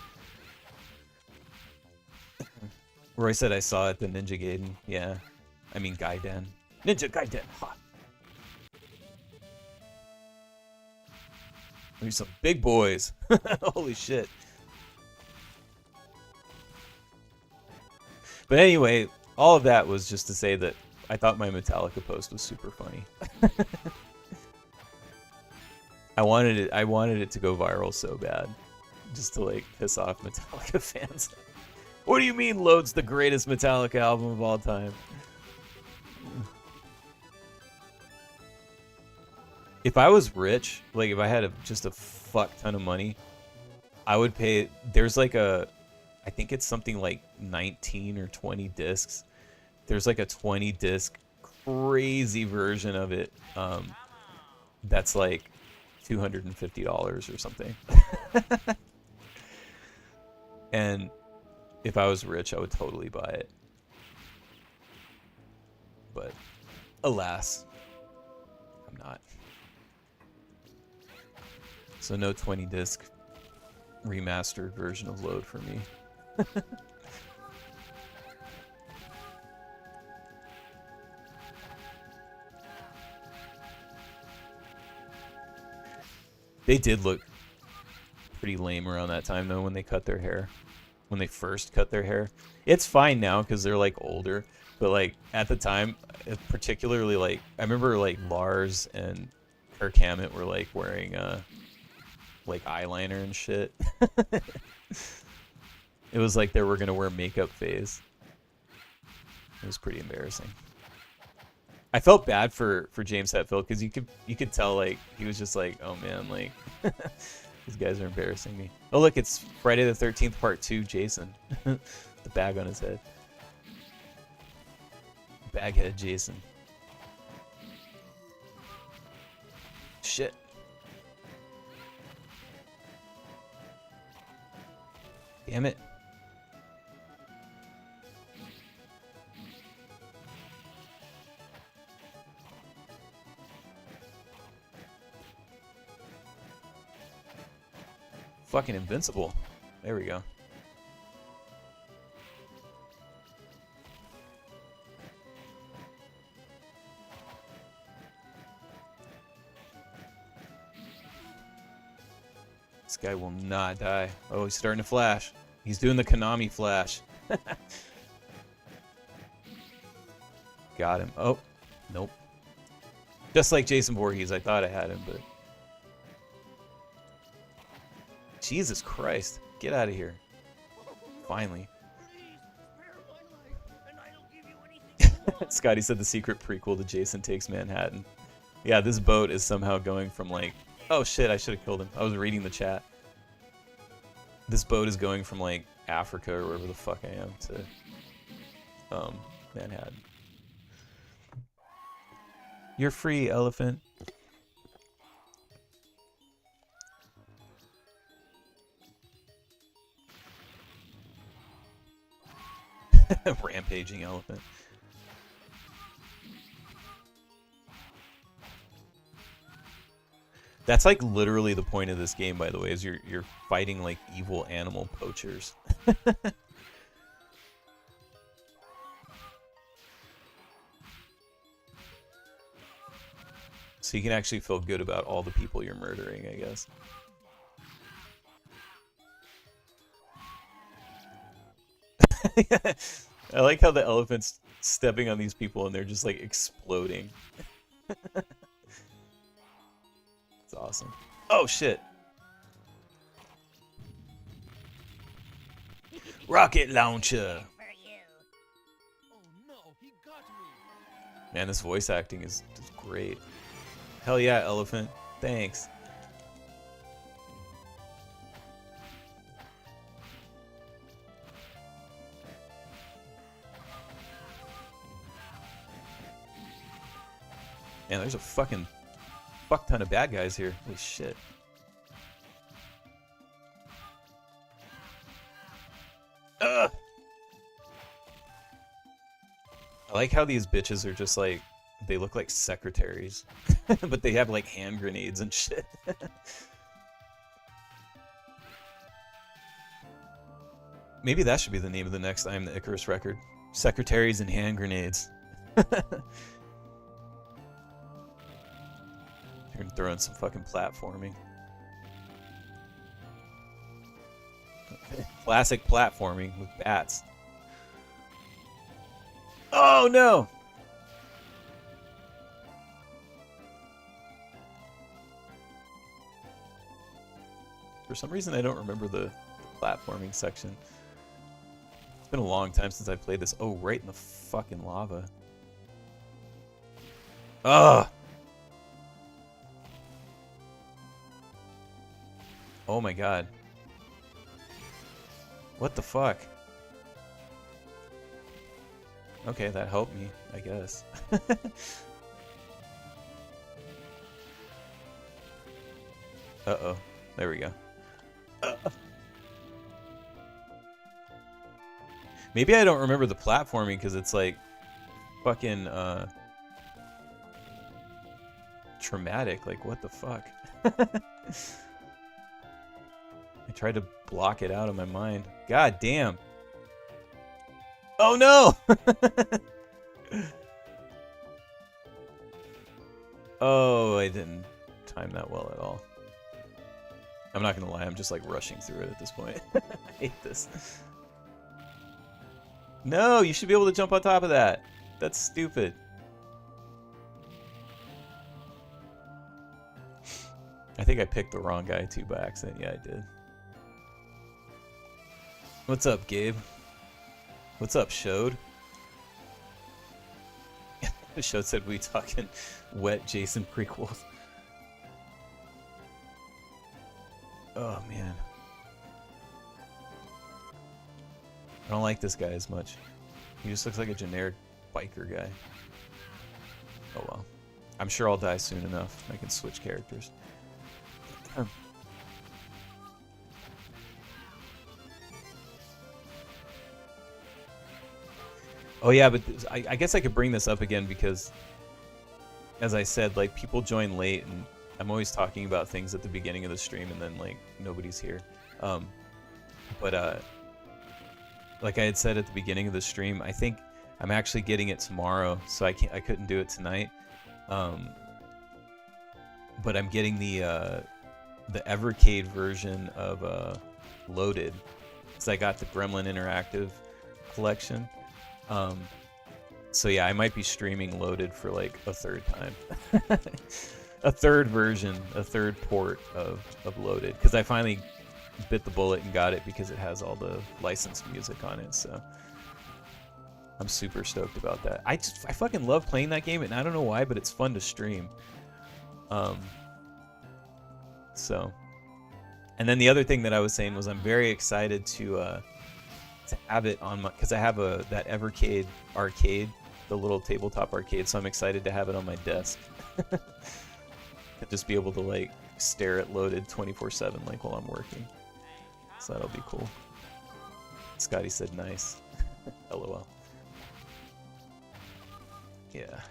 Roy said I saw it, the Ninja Gaiden. Yeah, I mean Gaiden. Ninja Gaiden. Ha. There's some big boys. Holy shit. But anyway, all of that was just to say that I thought my Metallica post was super funny. I wanted it to go viral so bad, just to like piss off Metallica fans. What do you mean Load's the greatest Metallica album of all time? If I was rich, like if I had just a fuck ton of money, I would pay. There's like I think it's something like 19 or 20 discs. There's like a 20 disc crazy version of it, that's like $250 or something. And if I was rich, I would totally buy it. But alas, I'm not. So no 20 disc remastered version of Load for me. They did look pretty lame around that time though, when they cut their hair. When they first cut their hair. It's fine now because they're like older, but like at the time, particularly like I remember like Lars and Kirk Hammett were like wearing like eyeliner and shit. It was like they were gonna wear makeup phase. It was pretty embarrassing. I felt bad for James Hetfield because you could tell like he was just like, oh man, like these guys are embarrassing me. Oh look, it's Friday the 13th Part 2. Jason, the bag on his head, baghead Jason. Shit. Damn it. Fucking invincible. There we go. This guy will not die. Oh, he's starting to flash. He's doing the Konami flash. Got him. Oh, nope. Just like Jason Voorhees, I thought I had him, but... Jesus Christ. Get out of here. Finally. Scotty said the secret prequel to Jason Takes Manhattan. Yeah, this boat is somehow going from like... Oh shit, I should have killed him. I was reading the chat. This boat is going from like Africa or wherever the fuck I am to Manhattan. You're free, elephant. Rampaging elephant. That's like literally the point of this game, by the way, is you're fighting like evil animal poachers. So you can actually feel good about all the people you're murdering, I guess. I like how the elephant's stepping on these people and they're just like exploding. It's awesome. Oh shit. Rocket launcher. Man, this voice acting is great. Hell yeah, elephant. Thanks. Man, there's a fucking fuck ton of bad guys here. Holy shit. Ugh! I like how these bitches are just like, they look like secretaries. But they have like hand grenades and shit. Maybe that should be the name of the next I Am the Icarus record. Secretaries and hand grenades. You're gonna throw in some fucking platforming. Classic platforming with bats. Oh no! For some reason I don't remember the platforming section. It's been a long time since I played this. Oh, right in the fucking lava. Ugh! Oh my god. What the fuck? Okay, that helped me, I guess. Uh-oh. There we go. Maybe I don't remember the platforming because it's like fucking traumatic. Like, what the fuck? I tried to block it out of my mind. God damn. Oh no! Oh, I didn't time that well at all. I'm not gonna lie, I'm just like rushing through it at this point. I hate this. No, you should be able to jump on top of that. That's stupid. I think I picked the wrong guy too by accident. Yeah, I did. What's up, Gabe? What's up, Showed? The show said we talking wet Jason prequels. Oh man. I don't like this guy as much. He just looks like a generic biker guy. Oh well. I'm sure I'll die soon enough. I can switch characters. Oh yeah, but I guess I could bring this up again because, as I said, like people join late, and I'm always talking about things at the beginning of the stream, and then like nobody's here. But like I had said at the beginning of the stream, I think I'm actually getting it tomorrow, so I couldn't do it tonight. But I'm getting the Evercade version of Loaded, because I got the Gremlin Interactive collection. So yeah, I might be streaming Loaded for like a third time. A third version, a third port of Loaded, because I finally bit the bullet and got it because it has all the licensed music on it, so I'm super stoked about that. I fucking love playing that game, and I don't know why, but it's fun to stream. So, and then the other thing that I was saying was I'm very excited to have it on my, because I have that Evercade arcade, the little tabletop arcade, so I'm excited to have it on my desk. To just be able to like stare at Loaded 24/7 like while I'm working. So that'll be cool. Scotty said nice. LOL. Yeah.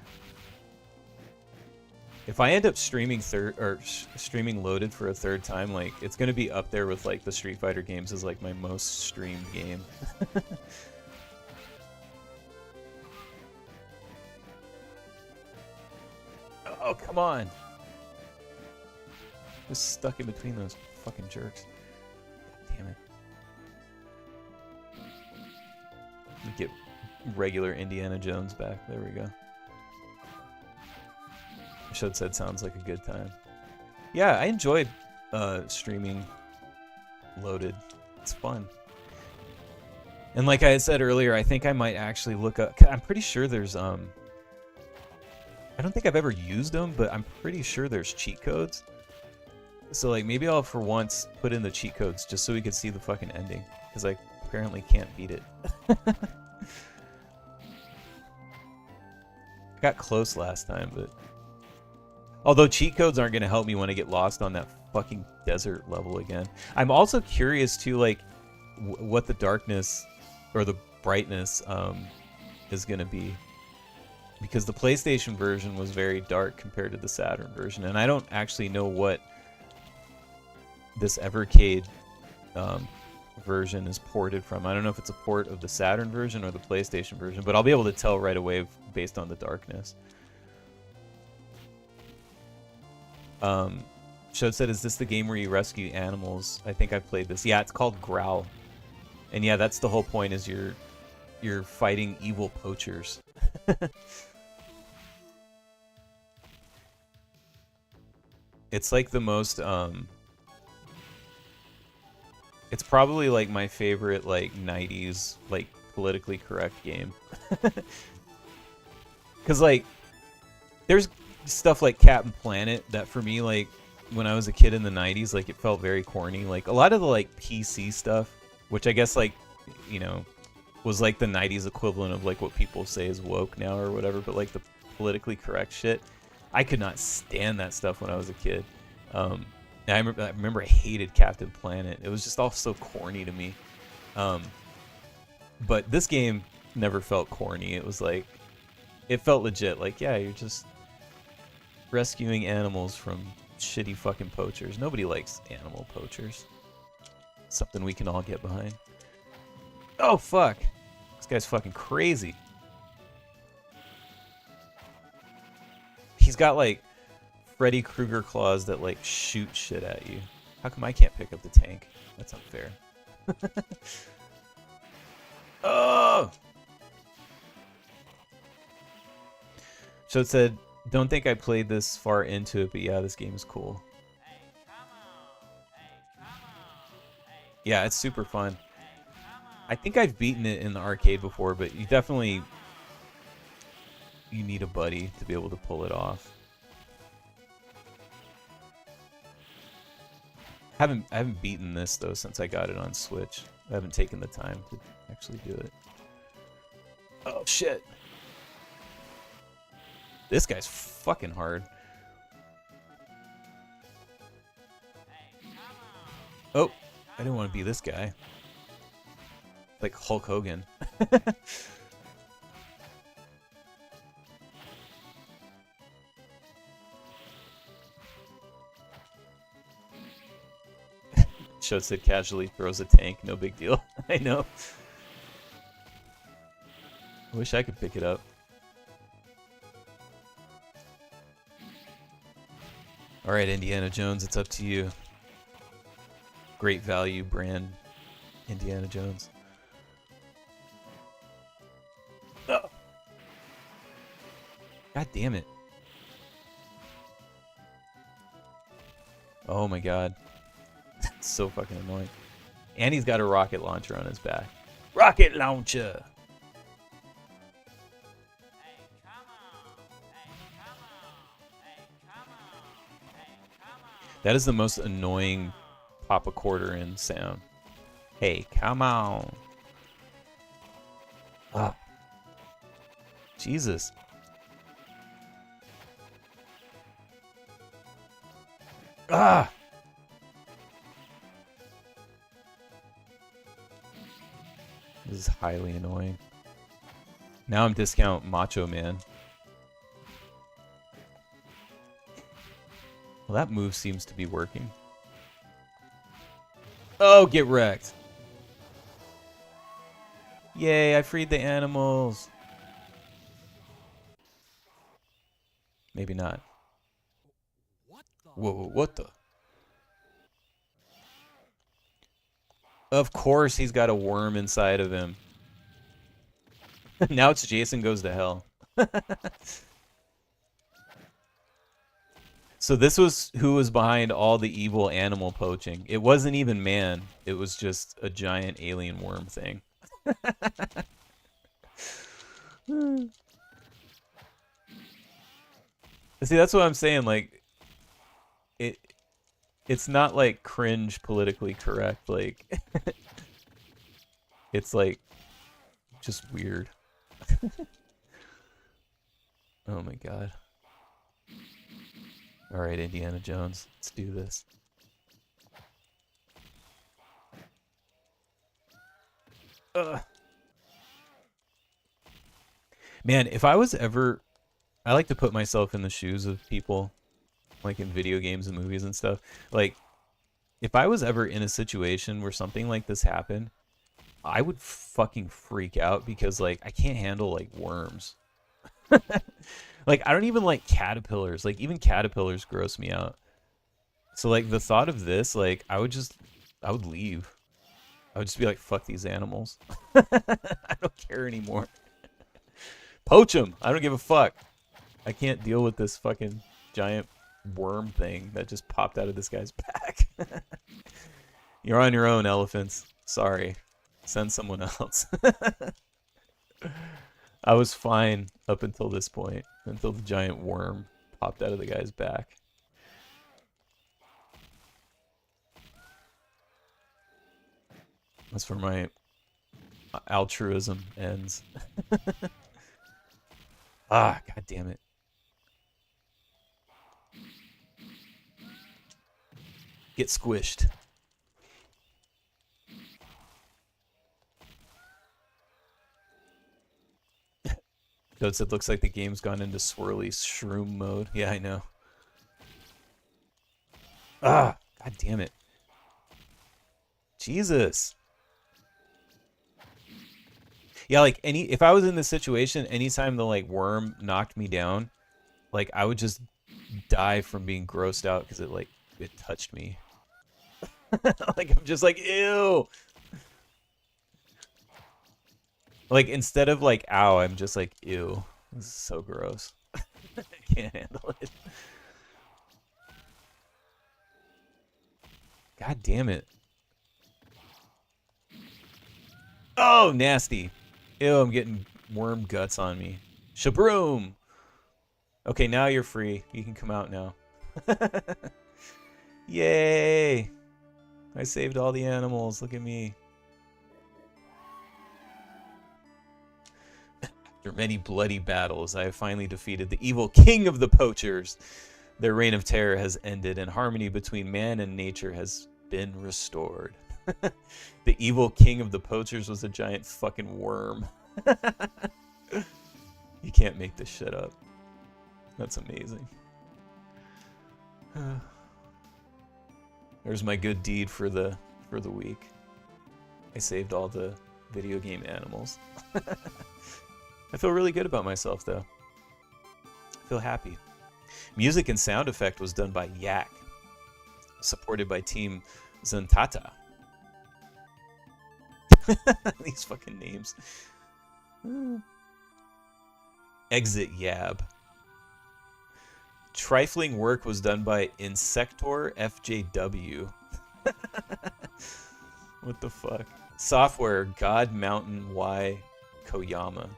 If I end up streaming streaming Loaded for a third time, like it's gonna be up there with like the Street Fighter games as like my most streamed game. Oh come on! Just stuck in between those fucking jerks. God damn it! Let me get regular Indiana Jones back. There we go. Showed said sounds like a good time. Yeah, I enjoyed streaming Loaded. It's fun. And like I had said earlier, I think I might actually look up. I'm pretty sure there's I don't think I've ever used them, but I'm pretty sure there's cheat codes. So like maybe I'll for once put in the cheat codes just so we could see the fucking ending, because I apparently can't beat it. Got close last time, but although cheat codes aren't going to help me when I get lost on that fucking desert level again. I'm also curious too, like what the darkness or the brightness is going to be, because the PlayStation version was very dark compared to the Saturn version, and I don't actually know what this Evercade version is ported from. I don't know if it's a port of the Saturn version or the PlayStation version, but I'll be able to tell right away based on the darkness. Showed said, is this the game where you rescue animals? I think I've played this. Yeah, it's called Growl. And yeah, that's the whole point, is you're fighting evil poachers. It's like the most it's probably like my favorite like 90s like politically correct game. Cuz like there's stuff like Captain Planet that for me, like when I was a kid in the 90s, like it felt very corny. Like a lot of the like PC stuff, which I guess like, you know, was like the 90s equivalent of like what people say is woke now or whatever, but like the politically correct shit, I could not stand that stuff when I was a kid. I remember I hated Captain Planet. It was just all so corny to me. But this game never felt corny. It was like, it felt legit. Like, yeah, you're just rescuing animals from shitty fucking poachers. Nobody likes animal poachers. Something we can all get behind. Oh, fuck. This guy's fucking crazy. He's got, like, Freddy Krueger claws that, like, shoot shit at you. How come I can't pick up the tank? That's unfair. Oh! So it said, don't think I played this far into it, but yeah, this game is cool. Yeah, it's super fun. I think I've beaten it in the arcade before, but you you need a buddy to be able to pull it off. I haven't beaten this though since I got it on Switch. I haven't taken the time to actually do it. Oh shit. This guy's fucking hard. Oh, I didn't want to be this guy. Like Hulk Hogan. Shows it casually throws a tank, no big deal. I know. I wish I could pick it up. Alright, Indiana Jones, it's up to you. Great value brand, Indiana Jones. Oh. God damn it. Oh my god. It's so fucking annoying. And he's got a rocket launcher on his back. Rocket launcher! That is the most annoying pop a quarter in sound. Hey, come on. Ah. Jesus. Ah! This is highly annoying. Now I'm discount Macho Man. Well, that move seems to be working. Oh, get wrecked. Yay, I freed the animals. Maybe not. Whoa, what the? Of course he's got a worm inside of him. Now it's Jason Goes to Hell. So this was who was behind all the evil animal poaching. It wasn't even man. It was just a giant alien worm thing. See, that's what I'm saying. Like, it's not like cringe politically correct. Like, it's like just weird. Oh my god. All right, Indiana Jones, let's do this. Man, if I was ever... I like to put myself in the shoes of people, like in video games and movies and stuff. Like, if I was ever in a situation where something like this happened, I would fucking freak out because, like, I can't handle, like, worms. Like, I don't even like caterpillars. Like, even caterpillars gross me out. So, like, the thought of this, like, I would leave. I would just be like, fuck these animals. I don't care anymore. Poach them. I don't give a fuck. I can't deal with this fucking giant worm thing that just popped out of this guy's back. You're on your own, elephants. Sorry. Send someone else. I was fine up until this point, until the giant worm popped out of the guy's back. That's where my altruism ends. Ah, god damn it. Get squished. Toad said, looks like the game's gone into swirly shroom mode. Yeah, I know. Ah, god damn it. Jesus. Yeah, like if I was in this situation, anytime the like worm knocked me down, like I would just die from being grossed out because it touched me. Like I'm just like, ew. Like instead of like ow, I'm just like, ew. This is so gross. I can't handle it. God damn it. Oh, nasty. Ew, I'm getting worm guts on me. Shabroom! Okay, now you're free. You can come out now. Yay! I saved all the animals. Look at me. After many bloody battles, I have finally defeated the evil king of the poachers. Their reign of terror has ended, and harmony between man and nature has been restored. The evil king of the poachers was a giant fucking worm. You can't make this shit up. That's amazing. There's my good deed for the week. I saved all the video game animals. I feel really good about myself though. I feel happy. Music and sound effect was done by Yak, supported by Team Zuntata. These fucking names. Exit Yab. Trifling work was done by Insector FJW. What the fuck? Software God Mountain Y Koyama.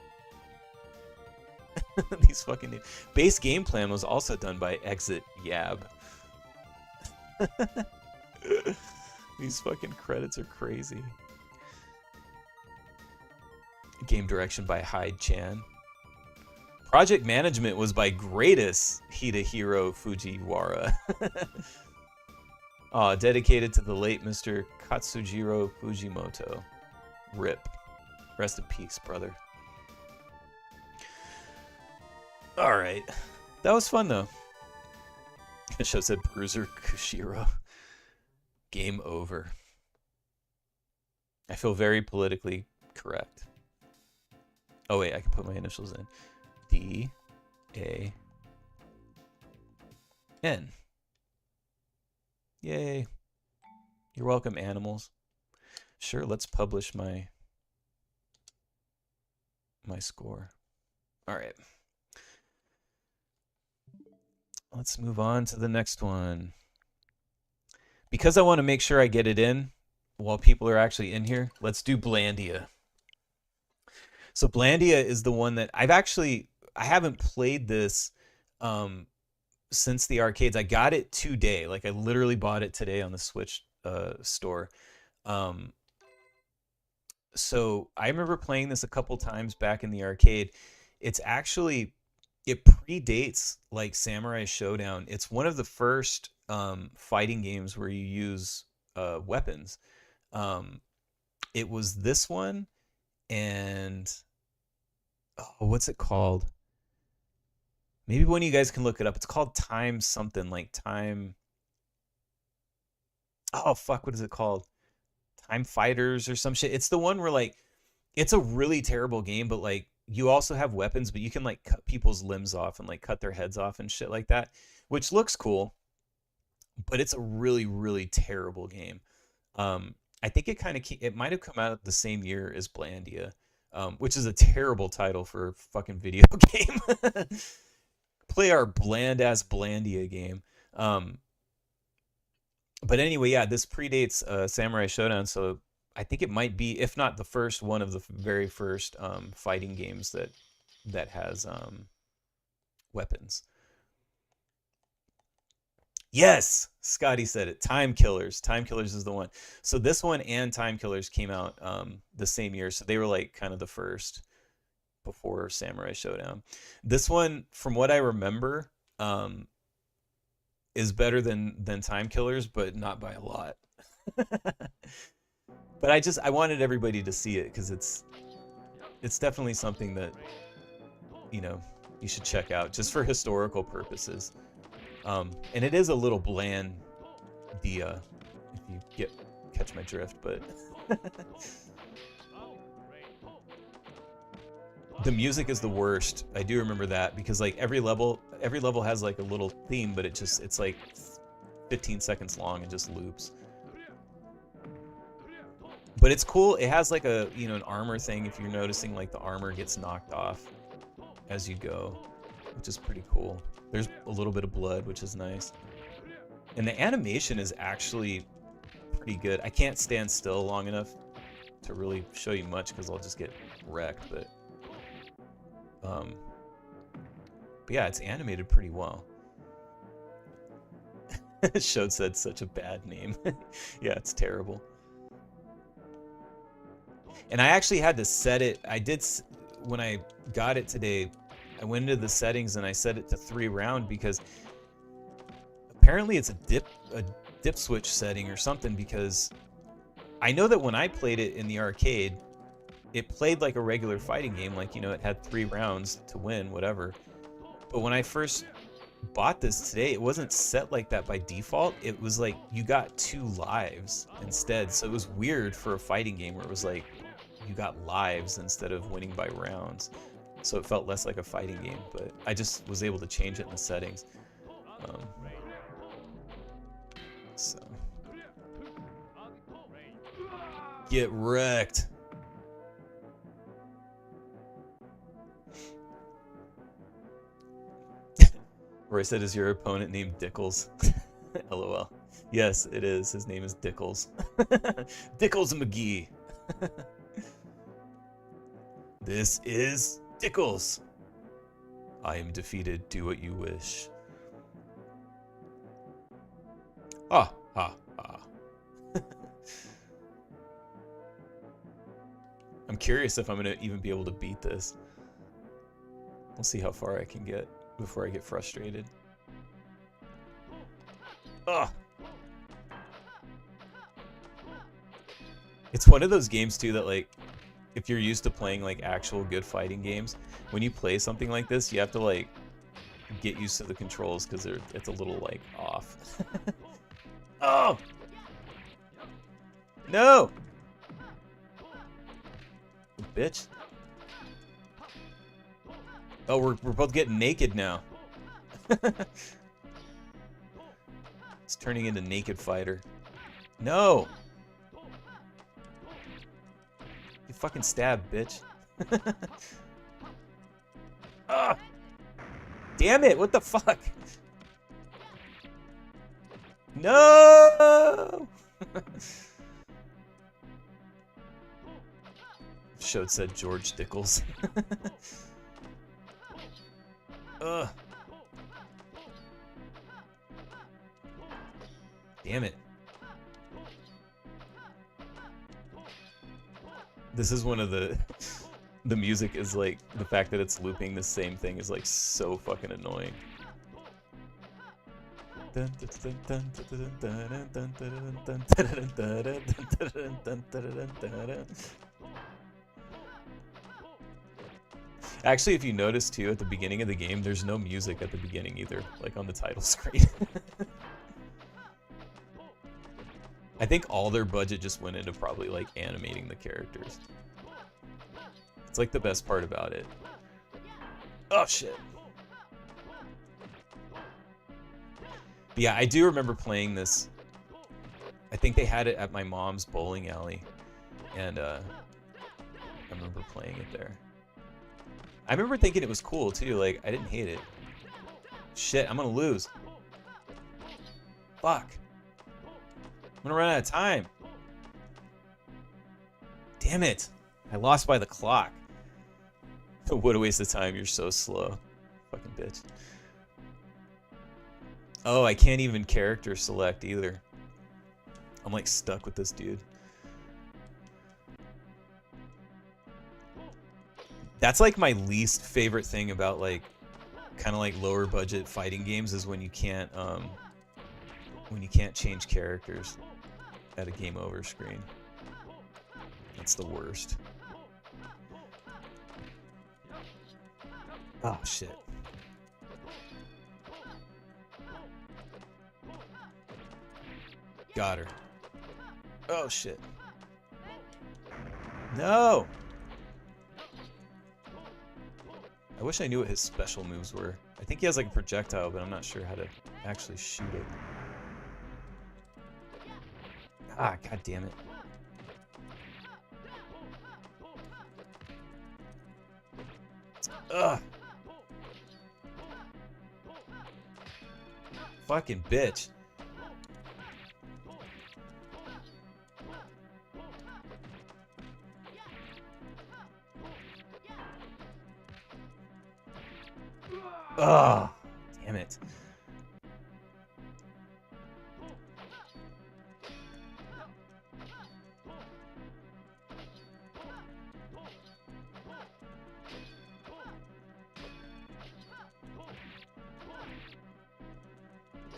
These fucking names. Base game plan was also done by Exit Yab. These fucking credits are crazy. Game direction by Hyde Chan. Project management was by Greatest Hidehiro Fujiwara. Dedicated to the late Mr. Katsujiro Fujimoto. RIP. Rest in peace, brother. Alright. That was fun, though. The show said Bruiser Kushiro. Game over. I feel very politically correct. Oh, wait, I can put my initials in. D-A-N. Yay. You're welcome, animals. Sure, let's publish my score. All right. Let's move on to the next one. Because I want to make sure I get it in while people are actually in here, let's do Blandia. So Blandia is the one that I haven't played this since the arcades. I got it today. Like I literally bought it today on the Switch store. So I remember playing this a couple times back in the arcade. It predates like Samurai Showdown. It's one of the first fighting games where you use weapons. It was this one and what's it called? Maybe one of you guys can look it up. It's called Time something, like Time. Oh fuck, what is it called? Time Fighters or some shit. It's the one where like it's a really terrible game, but like you also have weapons, but you can like cut people's limbs off and like cut their heads off and shit like that, which looks cool. But it's a really, really terrible game. I think it might have come out the same year as Blandia, which is a terrible title for a fucking video game. Play our bland ass Blandia game. But anyway, yeah, this predates Samurai Showdown, so I think it might be, if not the first, one of the very first fighting games that has weapons. Yes, Scotty said it. Time Killers. Time Killers is the one. So this one and Time Killers came out the same year, so they were like kind of the first before Samurai Showdown. This one, from what I remember, is better than Time Killers, but not by a lot. But I wanted everybody to see it because it's definitely something that, you know, you should check out just for historical purposes. And it is a little bland, if you catch my drift, but the music is the worst. I do remember that because like every level has like a little theme, but it's like 15 seconds long and just loops. But it's cool. It has like a, you know, an armor thing. If you're noticing, like the armor gets knocked off as you go, which is pretty cool. There's a little bit of blood, which is nice. And the animation is actually pretty good. I can't stand still long enough to really show you much because I'll just get wrecked, but But yeah, it's animated pretty well. Showed said such a bad name. Yeah, it's terrible. And I actually had to set it. When I got it today, I went into the settings and I set it to 3 round because apparently it's a dip switch setting or something, because I know that when I played it in the arcade, it played like a regular fighting game, like, you know, it had 3 rounds to win, whatever. But when I first bought this today, it wasn't set like that by default. It was like you got 2 lives instead. So it was weird for a fighting game where it was like you got lives instead of winning by rounds. So it felt less like a fighting game, but I just was able to change it in the settings. So get wrecked. Roy said, is your opponent named Dickles? LOL. Yes, it is. His name is Dickles. Dickles McGee. This is Dickles. I am defeated. Do what you wish. Ah, ah, ah. I'm curious if I'm going to even be able to beat this. We'll see how far I can get before I get frustrated. Ugh. It's one of those games too that, like, if you're used to playing like actual good fighting games, when you play something like this, you have to like get used to the controls because it's a little like off. Oh! No! Bitch. Oh, we're both getting naked now. It's turning into Naked Fighter. No! You fucking stab, bitch. Ah! Damn it, what the fuck? No! Showed said George Dickles. Ugh. Damn it. This is one of the music is like, the fact that it's looping the same thing is like so fucking annoying. Actually, if you notice too, at the beginning of the game, there's no music at the beginning either, like on the title screen. I think all their budget just went into probably like animating the characters. It's like the best part about it. Oh shit. But yeah, I do remember playing this. I think they had it at my mom's bowling alley, and I remember playing it there. I remember thinking it was cool too, like I didn't hate it. Shit, I'm gonna lose. Fuck. I'm gonna run out of time. Damn it. I lost by the clock. What a waste of time, you're so slow. Fucking bitch. Oh, I can't even character select either. I'm like stuck with this dude. That's like my least favorite thing about like kind of like lower budget fighting games is when you can't change characters at a game over screen. That's the worst. Oh shit. Got her. Oh shit. No! I wish I knew what his special moves were. I think he has like a projectile, but I'm not sure how to actually shoot it. Ah, god damn it. Ugh. Fucking bitch. Oh, damn it.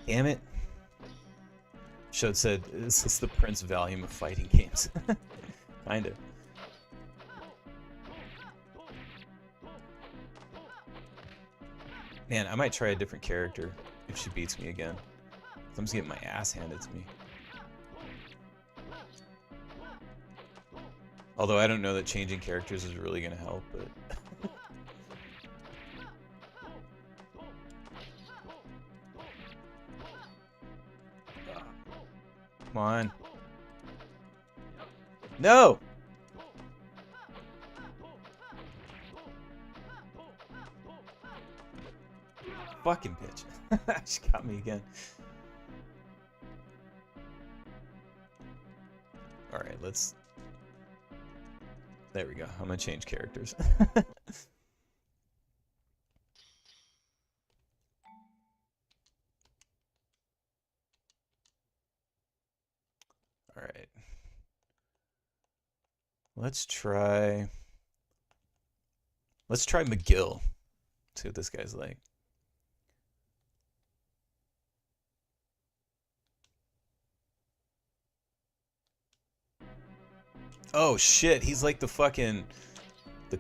Damn it. Shod said, is this the Prince Valium of fighting games? Kinda. Man, I might try a different character if she beats me again. I'm just getting my ass handed to me. Although I don't know that changing characters is really going to help, but... Come on. No! Fucking bitch. She got me again. Alright, let's... There we go. I'm gonna change characters. Alright. Let's try McGill. See what this guy's like. Oh shit, he's like the fucking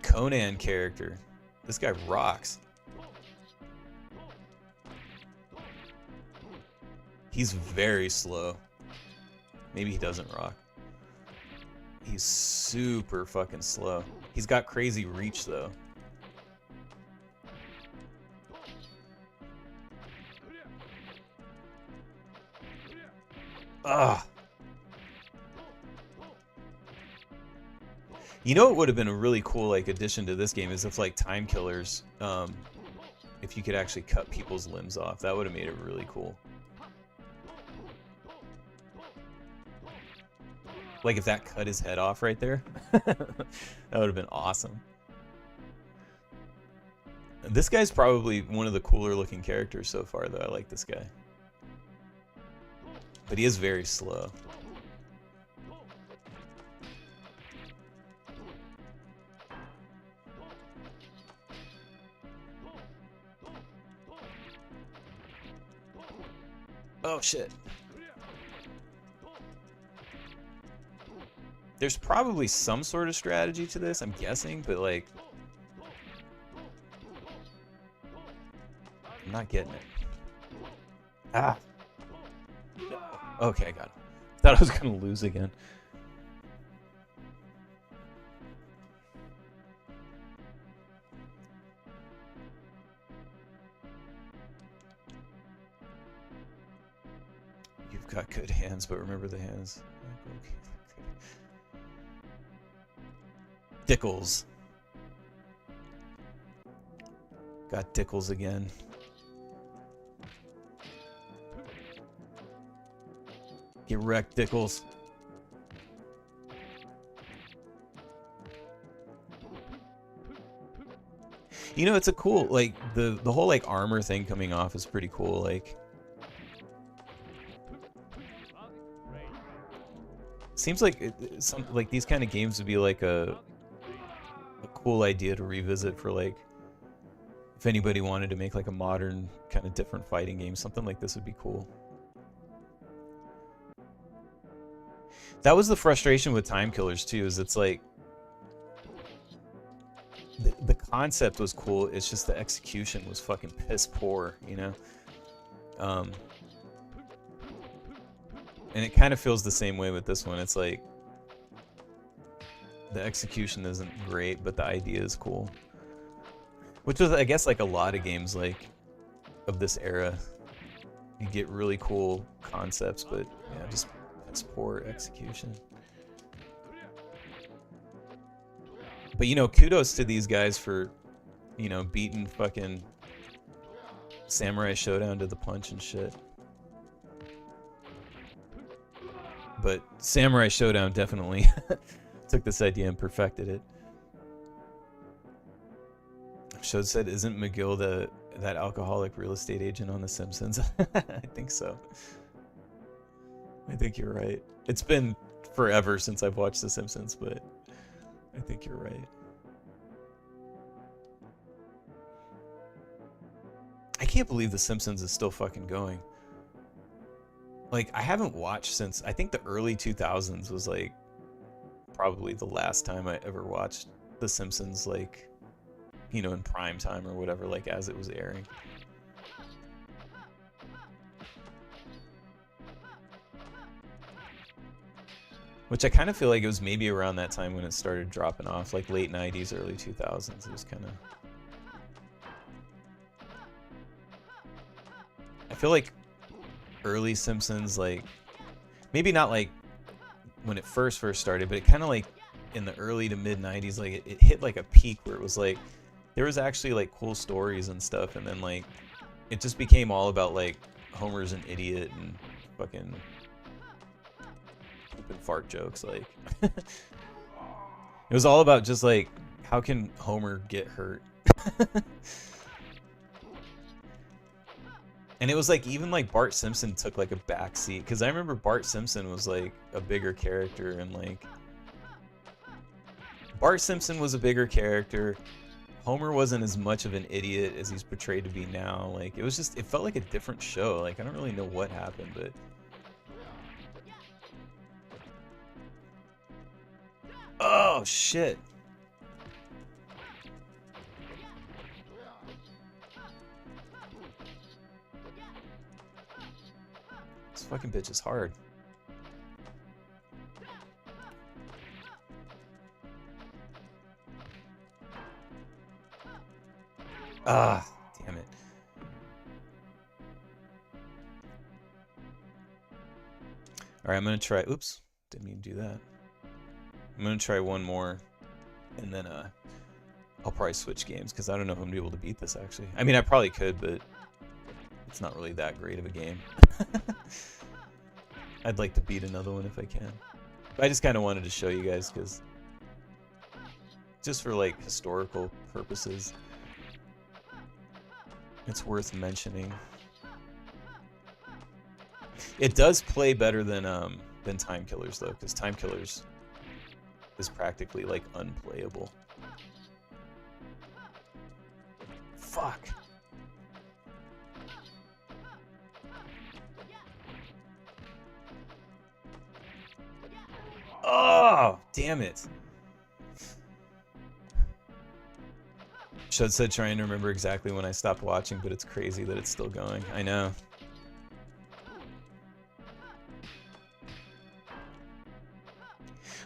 Conan character. This guy rocks. He's very slow. Maybe he doesn't rock. He's super fucking slow. He's got crazy reach though. Ugh. You know what would have been a really cool like addition to this game is if like time killers, if you could actually cut people's limbs off. That would have made it really cool. Like if that cut his head off right there. That would have been awesome. This guy's probably one of the cooler looking characters so far though. I like this guy. But he is very slow. Oh shit. There's probably some sort of strategy to this, I'm guessing, but like... I'm not getting it. Ah! Okay, I got it. Thought I was gonna lose again. You've got good hands, but remember the hands. Dickles. Got Dickles again. Get wrecked, Dickles. You know, it's a cool, like, the whole, like, armor thing coming off is pretty cool, like... Seems like, like, these kind of games would be, like, a cool idea to revisit for, like, if anybody wanted to make, like, a modern, kind of different fighting game, something like this would be cool. That was the frustration with time killers too, is it's like the concept was cool, it's just the execution was fucking piss poor, you know? And it kind of feels the same way with this one. It's like the execution isn't great, but the idea is cool. Which is, I guess, like a lot of games like of this era. You get really cool concepts, but yeah, just it's poor execution. But you know, kudos to these guys for, you know, beating fucking Samurai Showdown to the punch and shit. But Samurai Showdown definitely took this idea and perfected it. Shod said, "Isn't McGill that alcoholic real estate agent on The Simpsons. I think so. I think you're right. It's been forever since I've watched The Simpsons, but I think you're right. I can't believe The Simpsons is still fucking going. Like, I haven't watched since, I think the early 2000s was like probably the last time I ever watched The Simpsons, like, you know, in prime time or whatever, like as it was airing. Which I kind of feel like it was maybe around that time when it started dropping off, like late 90s, early 2000s. It was kind of... I feel like early Simpsons, like, maybe not like when it first started, but it kind of like in the early to mid 90s, like it hit like a peak where it was like, there was actually like cool stories and stuff, and then like, it just became all about like, Homer's an idiot and fucking poop and fart jokes, like. It was all about just like, how can Homer get hurt? And it was like, even like Bart Simpson took like a backseat, because I remember Bart Simpson was like a bigger character, and like Bart Simpson was a bigger character. Homer wasn't as much of an idiot as he's portrayed to be now. Like, it was just, it felt like a different show. Like, I don't really know what happened, but oh shit. This fucking bitch is hard. Ah, damn it. All right, I'm gonna try. Oops, didn't mean to do that. I'm gonna try one more, and then I'll probably switch games, because I don't know if I'm gonna be able to beat this actually. I mean, I probably could, but it's not really that great of a game. I'd like to beat another one if I can. But I just kind of wanted to show you guys, because just for like historical purposes, it's worth mentioning. It does play better than Time Killers though, because Time Killers is practically like unplayable. Fuck. Oh, damn it. Shud said trying to remember exactly when I stopped watching, but it's crazy that it's still going. I know.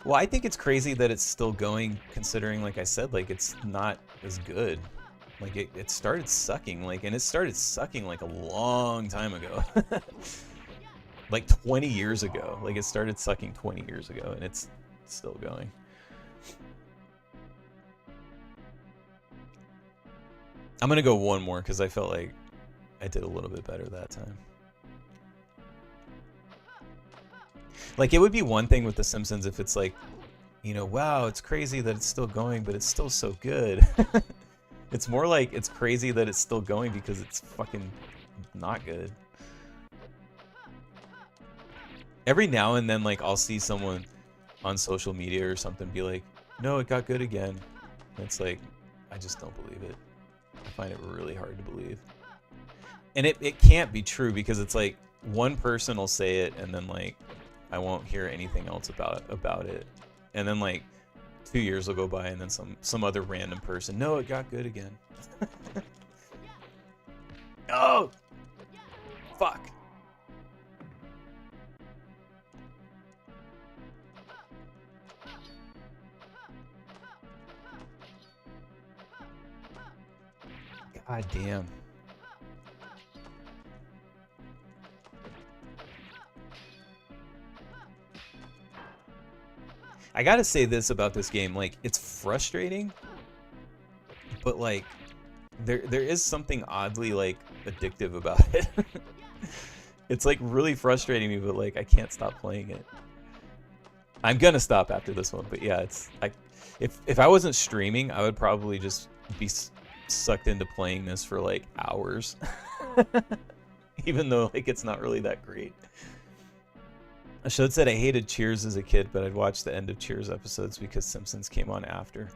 Well, I think it's crazy that it's still going, considering, like I said, like, it's not as good. Like, it started sucking, like, and it started sucking, like, a long time ago. Like, 20 years ago. Like, it started sucking 20 years ago, and it's still going. I'm gonna go one more, because I felt like I did a little bit better that time. Like, it would be one thing with The Simpsons if it's like, you know, wow, it's crazy that it's still going, but it's still so good. It's more like it's crazy that it's still going because it's fucking not good. Every now and then, like, I'll see someone on social media or something be like, no, it got good again. And it's like, I just don't believe it. I find it really hard to believe. And it can't be true, because it's like one person will say it and then like I won't hear anything else about it. And then like 2 years will go by and then some other random person, no, it got good again. Oh! Fuck. God damn. I gotta say this about this game, like, it's frustrating, but like, there is something oddly like addictive about it. It's like really frustrating me, but like I can't stop playing it. I'm gonna stop after this one, but yeah, it's if I wasn't streaming, I would probably just be sucked into playing this for like hours. Even though like it's not really that great. I should have said I hated Cheers as a kid, but I'd watch the end of Cheers episodes because Simpsons came on after.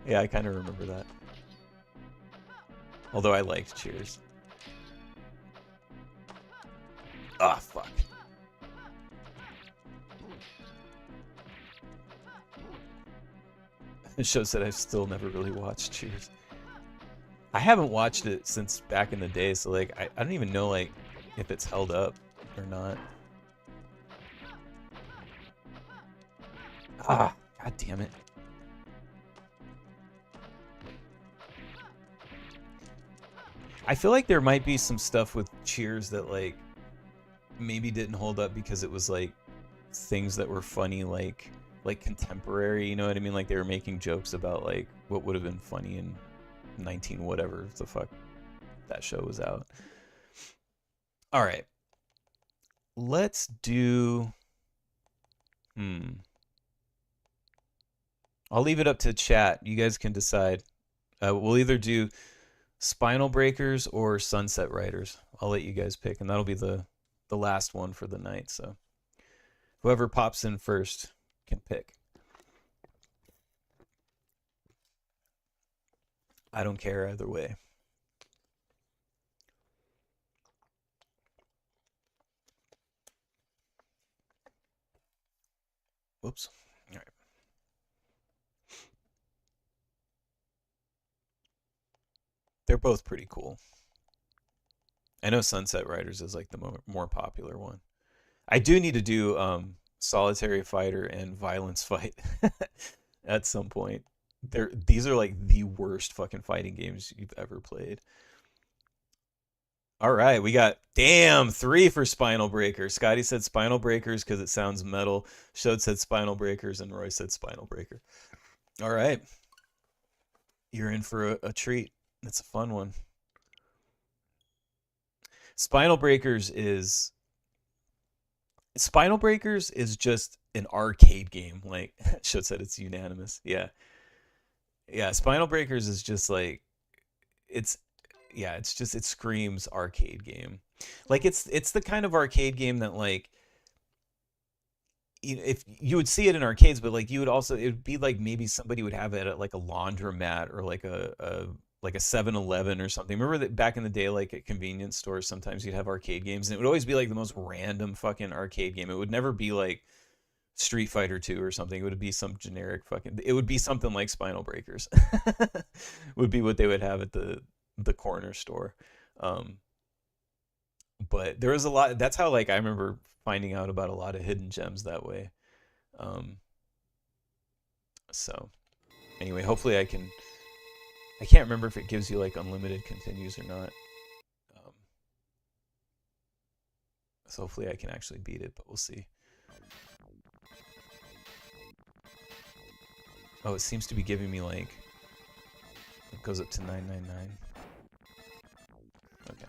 Yeah, I kind of remember that. Although I liked Cheers. Ah, fuck. It shows that I've still never really watched Cheers. I haven't watched it since back in the day, so like I don't even know like if it's held up or not. Ah, god damn it. I feel like there might be some stuff with Cheers that like maybe didn't hold up because it was like things that were funny like contemporary, you know what I mean? Like they were making jokes about like what would have been funny in 19 whatever the fuck that show was out. All right. Let's do I'll leave it up to chat. You guys can decide. We'll either do Spinal Breakers or Sunset Riders. I'll let you guys pick, and that'll be the last one for the night. So whoever pops in first can pick. I don't care either way. Whoops. All right. They're both pretty cool. I know Sunset Riders is like the more popular one. I do need to do Solitary Fighter and Violence Fight at some point. These are like the worst fucking fighting games you've ever played. All right, we got damn 3 for Spinal Breakers. Scotty said Spinal Breakers because it sounds metal. Shode said Spinal Breakers, and Roy said Spinal Breaker. All right, you're in for a treat. It's a fun one. Spinal Breakers is just an arcade game. Like Shode said, it's unanimous. Yeah. Spinal Breakers is just like it screams arcade game. Like it's the kind of arcade game that like if you would see it in arcades, but like you would also it would be like maybe somebody would have it at like a laundromat or like a 7-Eleven or something. Remember that back in the day, like at convenience stores, sometimes you'd have arcade games, and it would always be like the most random fucking arcade game. It would never be like Street Fighter 2 or something. It would be some generic fucking. It would be something like Spinal Breakers. Would be what they would have at the corner store. But there was a lot. That's how like I remember finding out about a lot of hidden gems that way. So anyway, hopefully I can't remember if it gives you like unlimited continues or not. So hopefully I can actually beat it, but we'll see. Oh, it seems to be giving me like it goes up to 999. Okay.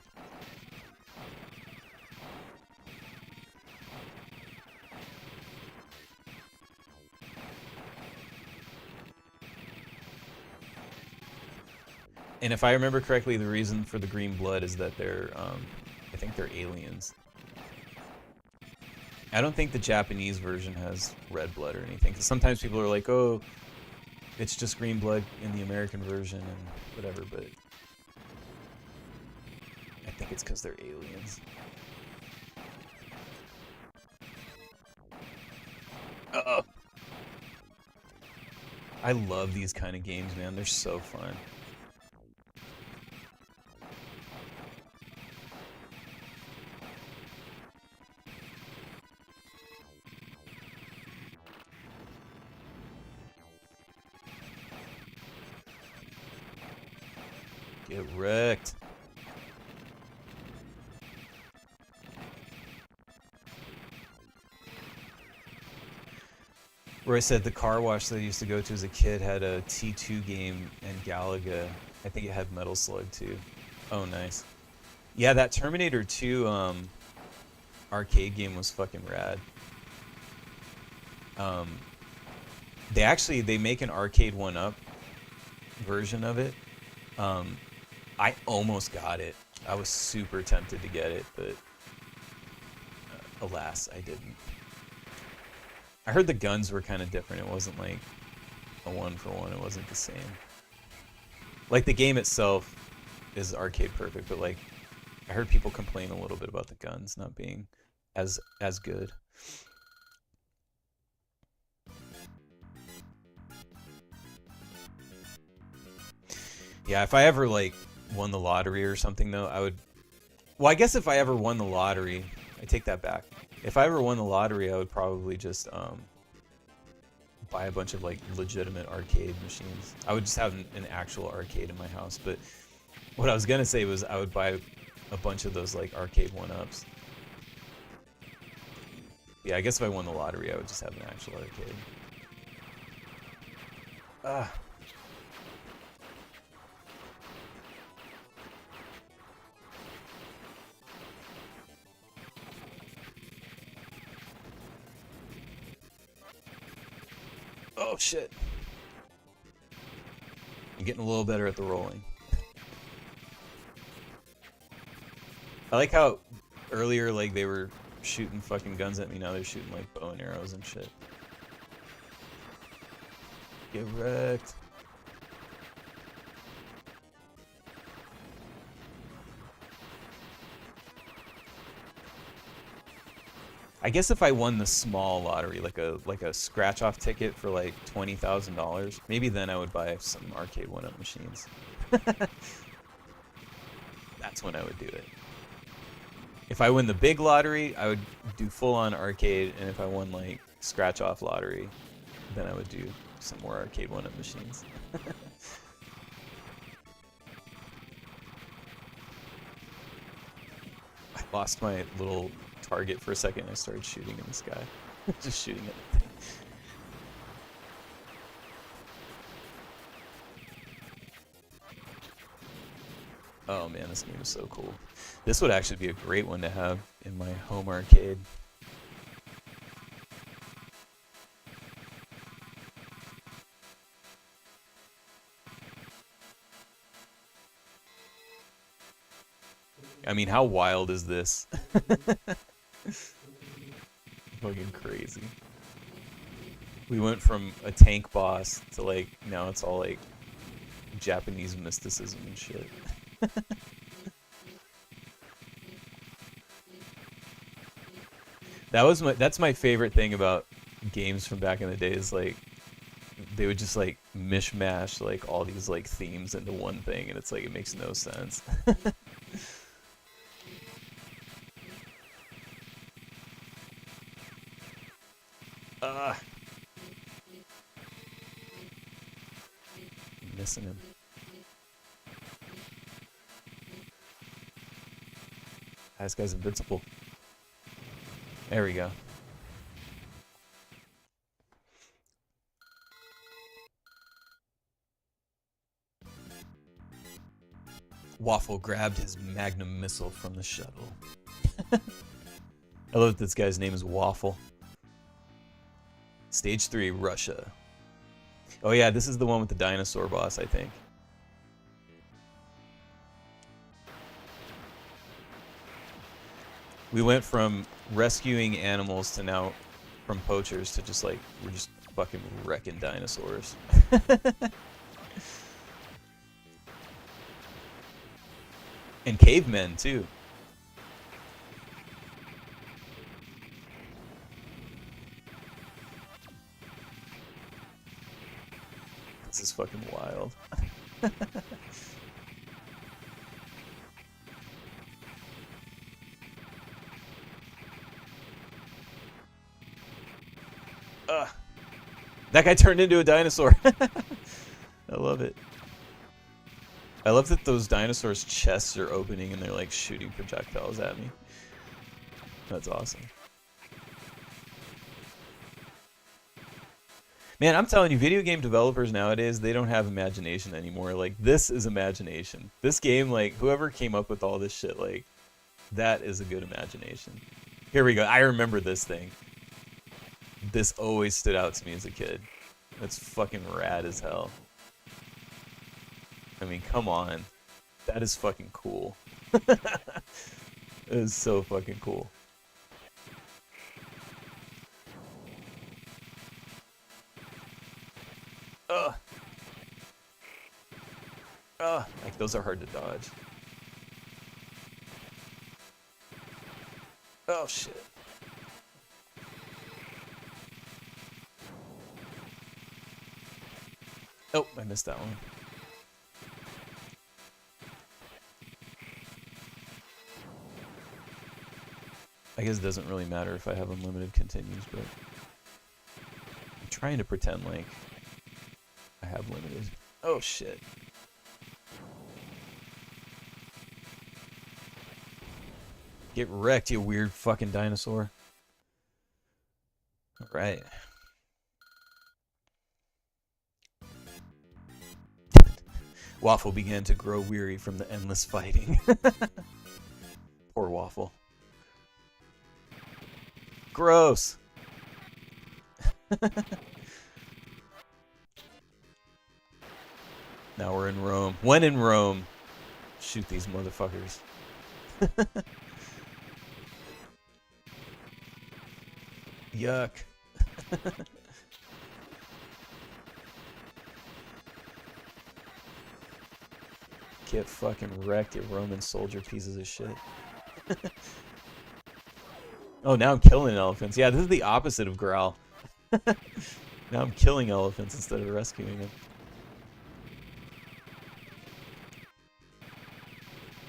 And if I remember correctly, the reason for the green blood is that they're, I think they're aliens. I don't think the Japanese version has red blood or anything. Because sometimes people are like, oh, it's just green blood in the American version and whatever, but I think it's because they're aliens. Uh-oh. I love these kind of games, man. They're so fun. Get wrecked. Roy said the car wash that I used to go to as a kid had a T2 game and Galaga. I think it had Metal Slug too. Oh, nice. Yeah, that Terminator 2 arcade game was fucking rad. They make an arcade 1-up version of it. Um, I almost got it. I was super tempted to get it, but alas, I didn't. I heard the guns were kind of different. It wasn't like a one for one. It wasn't the same. Like the game itself is arcade perfect, but like I heard people complain a little bit about the guns not being as good. Yeah, if I ever like won the lottery or something though, I would. Well, I guess if I ever won the lottery, I take that back. If I ever won the lottery, I would probably just buy a bunch of like legitimate arcade machines. I would just have an actual arcade in my house. But what I was gonna say was I would buy a bunch of those like arcade one-ups. Yeah, I guess if I won the lottery, I would just have an actual arcade. Ah. Oh shit. I'm getting a little better at the rolling. I like how earlier like they were shooting fucking guns at me, now they're shooting like bow and arrows and shit. Get wrecked. I guess if I won the small lottery, like a scratch off ticket for like $20,000, maybe then I would buy some arcade one-up machines. That's when I would do it. If I win the big lottery, I would do full-on arcade, and if I won like scratch-off lottery, then I would do some more arcade one-up machines. I lost my little target for a second. I started shooting in the sky, just shooting at the thing. Oh man, this game is so cool. This would actually be a great one to have in my home arcade. I mean, how wild is this? Fucking crazy. We went from a tank boss to like, now it's all like Japanese mysticism and shit. That's my favorite thing about games from back in the day is like they would just like mishmash like all these like themes into one thing, and it's like it makes no sense. Missing him. This guy's invincible. There we go. Waffle grabbed his magnum missile from the shuttle. I love that this guy's name is Waffle. Stage 3, Russia. Oh yeah, this is the one with the dinosaur boss, I think. We went from rescuing animals to now from poachers to just like, we're just fucking wrecking dinosaurs. And cavemen, too. This is fucking wild. That guy turned into a dinosaur. I love it. I love that those dinosaurs' chests are opening and they're like shooting projectiles at me. That's awesome. Man, I'm telling you, video game developers nowadays, they don't have imagination anymore. Like, this is imagination. This game, like, whoever came up with all this shit, like, that is a good imagination. Here we go. I remember this thing. This always stood out to me as a kid. That's fucking rad as hell. I mean, come on. That is fucking cool. It is so fucking cool. Ugh. Ugh. Like, those are hard to dodge. Oh, shit. Oh, I missed that one. I guess it doesn't really matter if I have unlimited continues, but I'm trying to pretend like I have limited. Oh, shit. Get wrecked, you weird fucking dinosaur. Alright. Waffle began to grow weary from the endless fighting. Poor Waffle. Gross! Now we're in Rome. When in Rome, shoot these motherfuckers. Yuck. Get fucking wrecked, you Roman soldier pieces of shit. Oh, now I'm killing elephants. Yeah, this is the opposite of Growl. Now I'm killing elephants instead of rescuing them.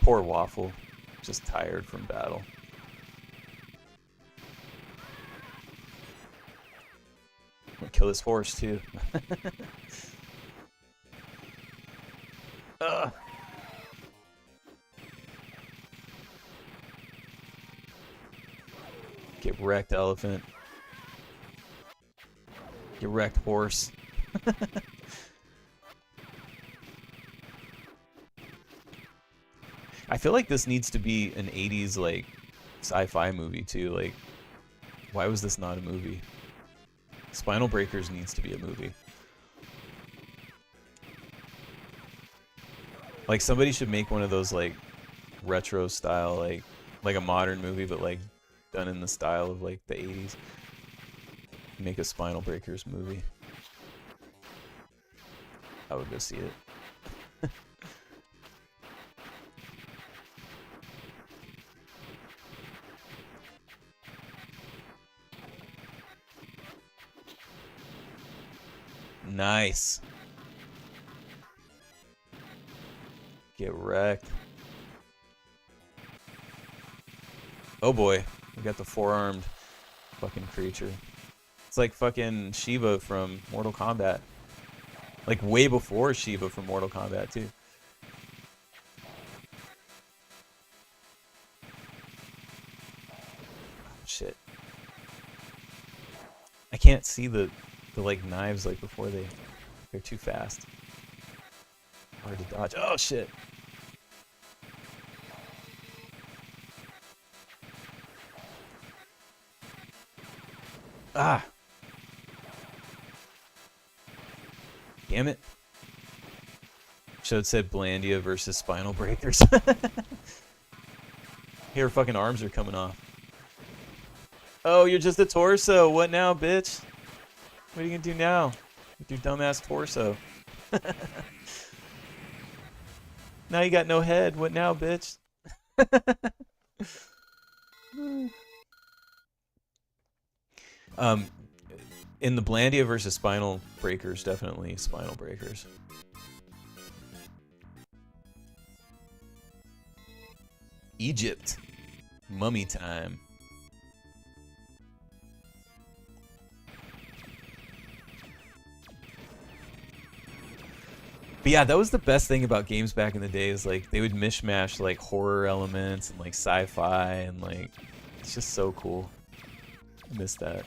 Poor Waffle. Just tired from battle. I'm gonna kill this horse, too. Ugh. Get wrecked, elephant. Get wrecked, horse. I feel like this needs to be an 80s, like, sci-fi movie, too. Like, why was this not a movie? Spinal Breakers needs to be a movie. Like, somebody should make one of those, like, retro style, like a modern movie, but, like, done in the style of, like, the 80s. Make a Spinal Breakers movie. I would go see it. Nice. Get wrecked. Oh boy, we got the four-armed fucking creature. It's like fucking Shiva from Mortal Kombat. Like way before Shiva from Mortal Kombat too. Shit. I can't see the like knives like before they're too fast. Hard to dodge. Oh shit. Ah. Damn it. Should have said Blandia versus Spinal Breakers. Here, fucking arms are coming off. Oh, you're just a torso. What now, bitch? What are you gonna do now with your dumbass torso? Now you got no head. What now, bitch? In the Blandia versus Spinal Breakers, definitely Spinal Breakers. Egypt. Mummy time. But yeah, that was the best thing about games back in the day, is like they would mishmash like horror elements and like sci-fi, and like it's just so cool. I miss that.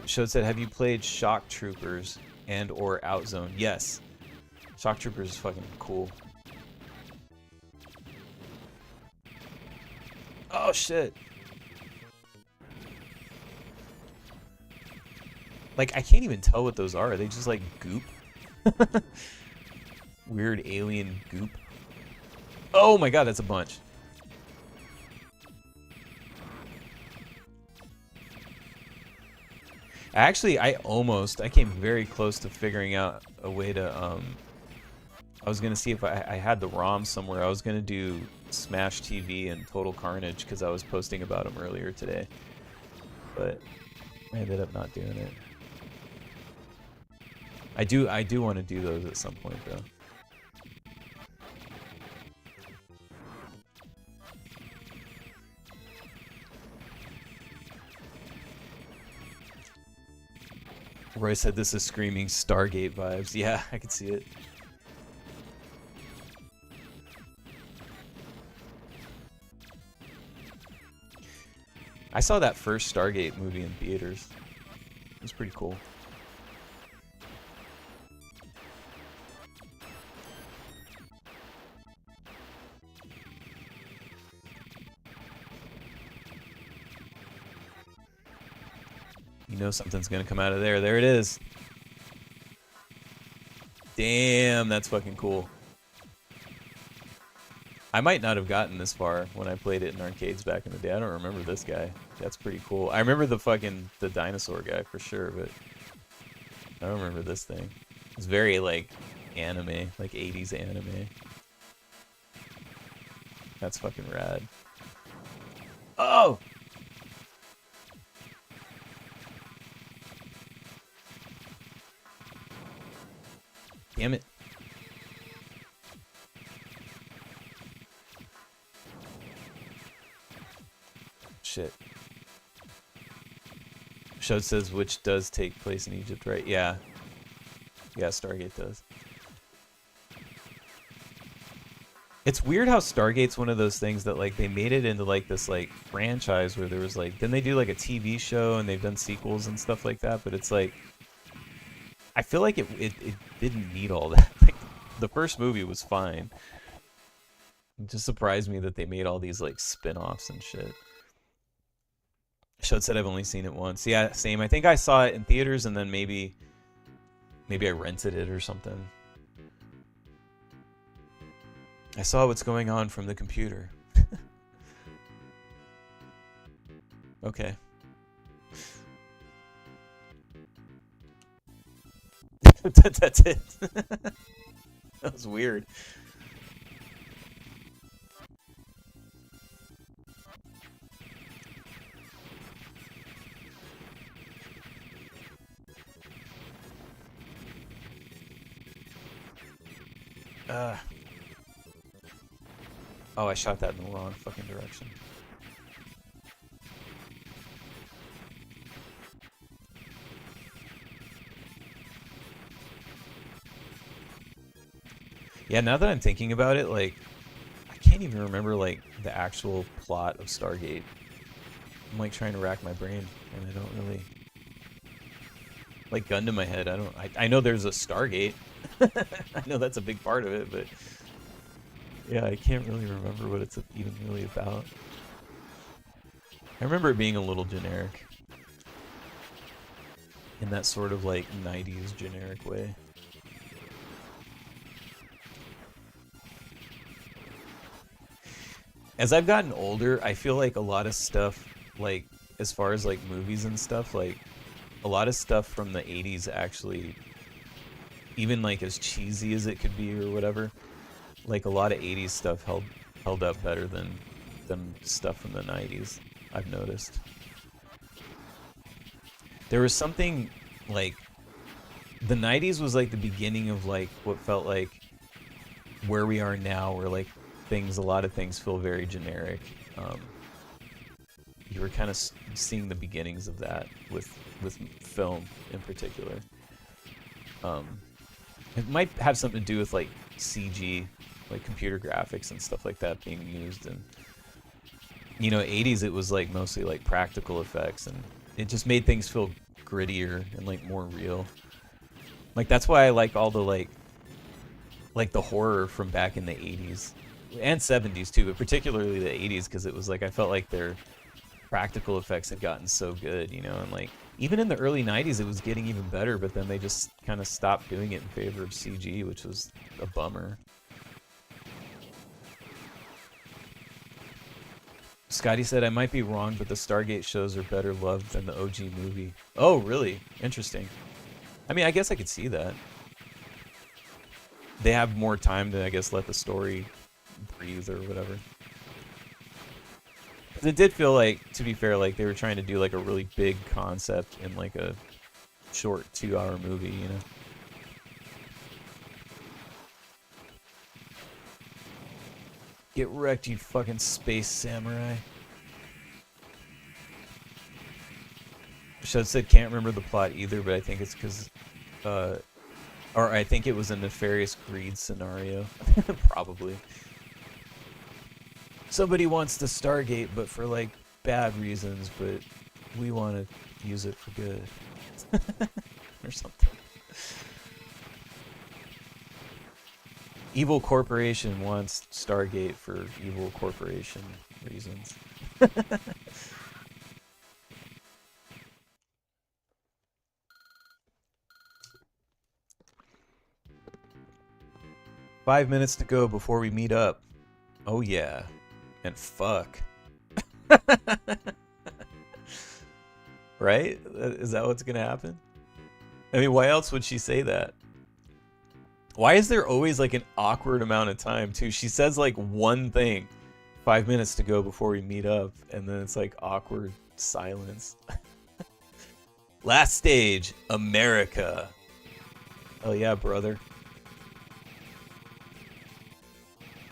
Showed said, have you played Shock Troopers and or Outzone? Yes. Shock Troopers is fucking cool. Oh shit. Like, I can't even tell what those are. Are they just like goop? Weird alien goop. Oh my god, that's a bunch. Actually, I came very close to figuring out a way to, I was gonna see if I had the ROM somewhere. I was gonna do Smash TV and Total Carnage because I was posting about them earlier today. But I ended up not doing it. I do want to do those at some point though. Roy said this is screaming Stargate vibes. Yeah, I can see it. I saw that first Stargate movie in theaters. It was pretty cool. You know something's gonna come out of there. There it is. Damn, that's fucking cool. I might not have gotten this far when I played it in arcades back in the day. I don't remember this guy. That's pretty cool. I remember the dinosaur guy for sure, but I don't remember this thing. It's very like anime, like 80s anime. That's fucking rad. Oh! Damn it. Shit. Shod says which does take place in Egypt, right? Yeah. Yeah, Stargate does. It's weird how Stargate's one of those things that like they made it into like this like franchise where there was like, then they do like a TV show and they've done sequels and stuff like that, but it's like I feel like it didn't need all that. Like the first movie was fine. It just surprised me that they made all these like spin-offs and shit. Shod said I've only seen it once. Yeah, same. I think I saw it in theaters and then maybe I rented it or something. I saw what's going on from the computer. Okay. That's it. That was weird. Oh, I shot that in the wrong fucking direction. Yeah, now that I'm thinking about it, like, I can't even remember, like, the actual plot of Stargate. I'm, like, trying to rack my brain, and I don't really... Like, gun to my head, I know there's a Stargate. I know that's a big part of it, but... Yeah, I can't really remember what it's even really about. I remember it being a little generic. In that sort of, like, 90s generic way. As I've gotten older, I feel like a lot of stuff, like, as far as, like, movies and stuff, like, a lot of stuff from the 80s actually, even, like, as cheesy as it could be or whatever, like, a lot of 80s stuff held up better than stuff from the 90s, I've noticed. There was something, like, the 90s was, like, the beginning of, like, what felt like where we are now, where, like, a lot of things feel very generic. You were kind of seeing the beginnings of that with film in particular. It might have something to do with like CG, like computer graphics and stuff like that being used. And you know, 80s it was like mostly like practical effects, and it just made things feel grittier and like more real. Like that's why I like all the like the horror from back in the 80s and 70s too, but particularly the 80s, because it was like I felt like their practical effects had gotten so good, you know, and like Even in the early 90s, it was getting even better, but then they just kind of stopped doing it in favor of CG, which was a bummer. Scotty said, I might be wrong, but the Stargate shows are better loved than the OG movie. Oh, really? Interesting. I mean, I guess I could see that. They have more time to, I guess, let the story breathe or whatever. It did feel like, to be fair, like they were trying to do like a really big concept in like a short 2-hour movie, you know? Get wrecked, you fucking space samurai. Shud said can't remember the plot either, but I think it's because, or I think it was a nefarious greed scenario. Probably. Somebody wants the Stargate, but for like bad reasons, but we want to use it for good. Or something. Evil corporation wants Stargate for evil corporation reasons. 5 minutes to go before we meet up. Oh yeah. And fuck. Right? Is that what's gonna happen? I mean, why else would she say that? Why is there always like an awkward amount of time too? She says like one thing, 5 minutes to go before we meet up, and then it's like awkward silence. Last stage, America. Oh yeah, brother.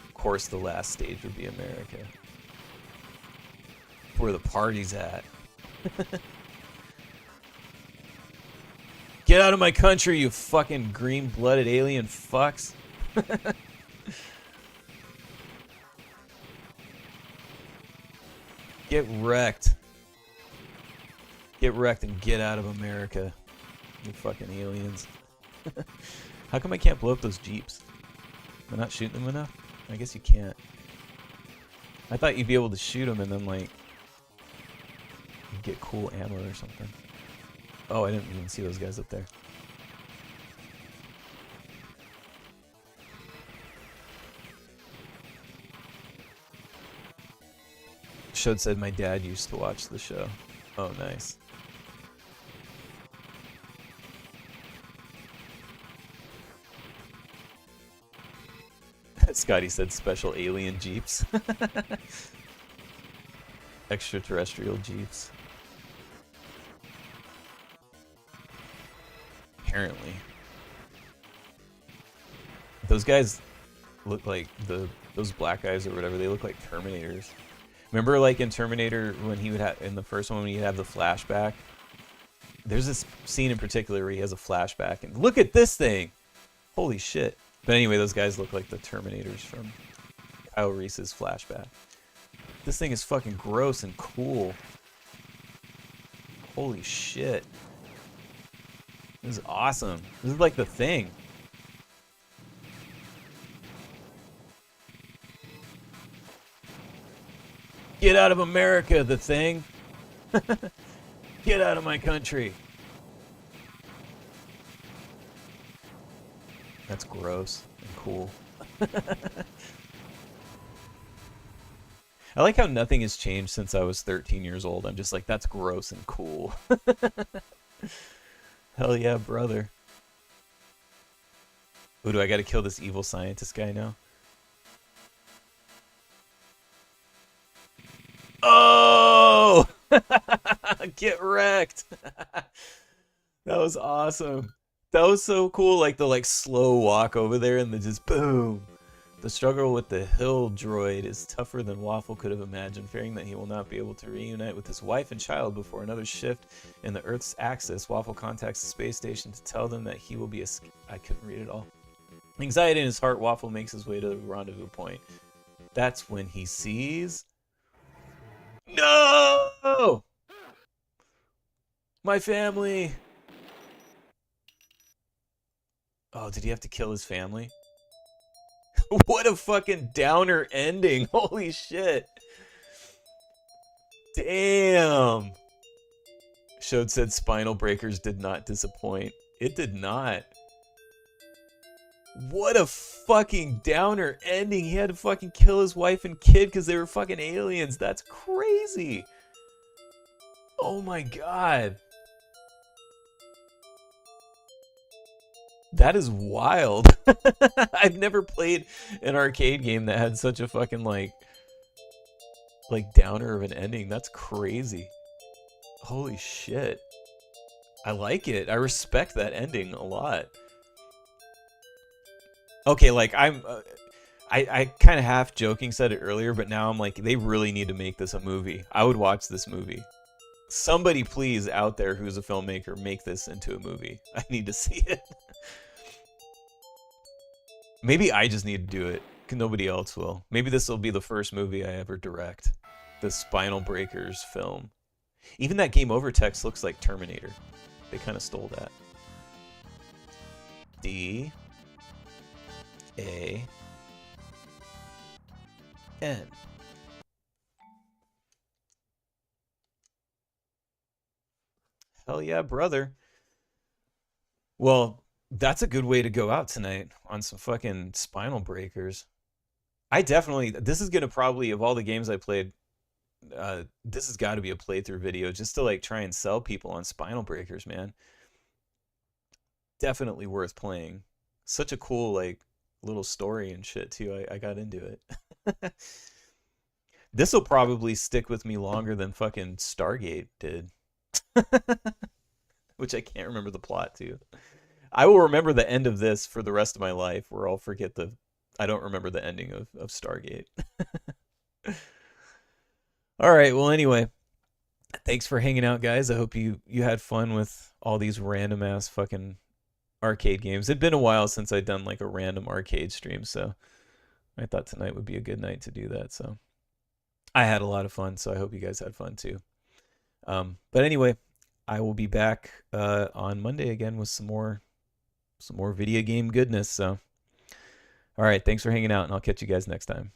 Of course the last stage would be America. Where the party's at. Get out of my country, you fucking green-blooded alien fucks. Get wrecked. Get wrecked and get out of America, you fucking aliens. How come I can't blow up those jeeps? Am I not shooting them enough? I guess you can't. I thought you'd be able to shoot them and then like get cool ammo or something. Oh, I didn't even see those guys up there. Shod said my dad used to watch the show. Oh, nice. Scotty said special alien jeeps. Extraterrestrial jeeps. Apparently. Those guys look like those black guys or whatever, they look like Terminators. Remember like in Terminator when he would have, in the first one when he'd have the flashback? There's this scene in particular where he has a flashback and look at this thing! Holy shit. But anyway, those guys look like the Terminators from Kyle Reese's flashback. This thing is fucking gross and cool. Holy shit. This is awesome. This is like the Thing. Get out of America, the Thing. Get out of my country. That's gross and cool. I like how nothing has changed since I was 13 years old. I'm just like, that's gross and cool. Hell yeah, brother. Ooh, do I gotta kill this evil scientist guy now? Oh! Get wrecked! That was awesome. That was so cool, like the slow walk over there and the just boom. The struggle with the hill droid is tougher than Waffle could have imagined, fearing that he will not be able to reunite with his wife and child before another shift in the Earth's axis. Waffle contacts the space station to tell them that he will be I couldn't read it all. Anxiety in his heart, Waffle makes his way to the rendezvous point. That's when he sees... No! My family! Oh, did he have to kill his family? What a fucking downer ending. Holy shit. Damn. Showed said Spinal Breakers did not disappoint. It did not. What a fucking downer ending. He had to fucking kill his wife and kid because they were fucking aliens. That's crazy. Oh my god. That is wild. I've never played an arcade game that had such a fucking like downer of an ending. That's crazy. Holy shit. I like it. I respect that ending a lot. Okay, like I kind of half joking said it earlier, but now I'm like, they really need to make this a movie. I would watch this movie. Somebody please out there who's a filmmaker, make this into a movie. I need to see it. Maybe I just need to do it. Nobody else will. Maybe this will be the first movie I ever direct. The Spinal Breakers film. Even that game over text looks like Terminator. They kind of stole that. D A N. Hell yeah, brother. Well, that's a good way to go out tonight on some fucking Spinal Breakers. I definitely, this is gonna probably, of all the games I played, this has got to be a playthrough video just to like try and sell people on Spinal Breakers, man. Definitely worth playing. Such a cool like little story and shit too. I got into it. This will probably stick with me longer than fucking Stargate did. Which I can't remember the plot to. I will remember the end of this for the rest of my life, where I'll forget I don't remember the ending of Stargate. All right, well anyway, thanks for hanging out, guys. I hope you had fun with all these random ass fucking arcade games. It'd been a while since I'd done like a random arcade stream, so I thought tonight would be a good night to do that. So I had a lot of fun, so I hope you guys had fun too. But anyway, I will be back on Monday again with some more video game goodness. So, all right, thanks for hanging out, and I'll catch you guys next time.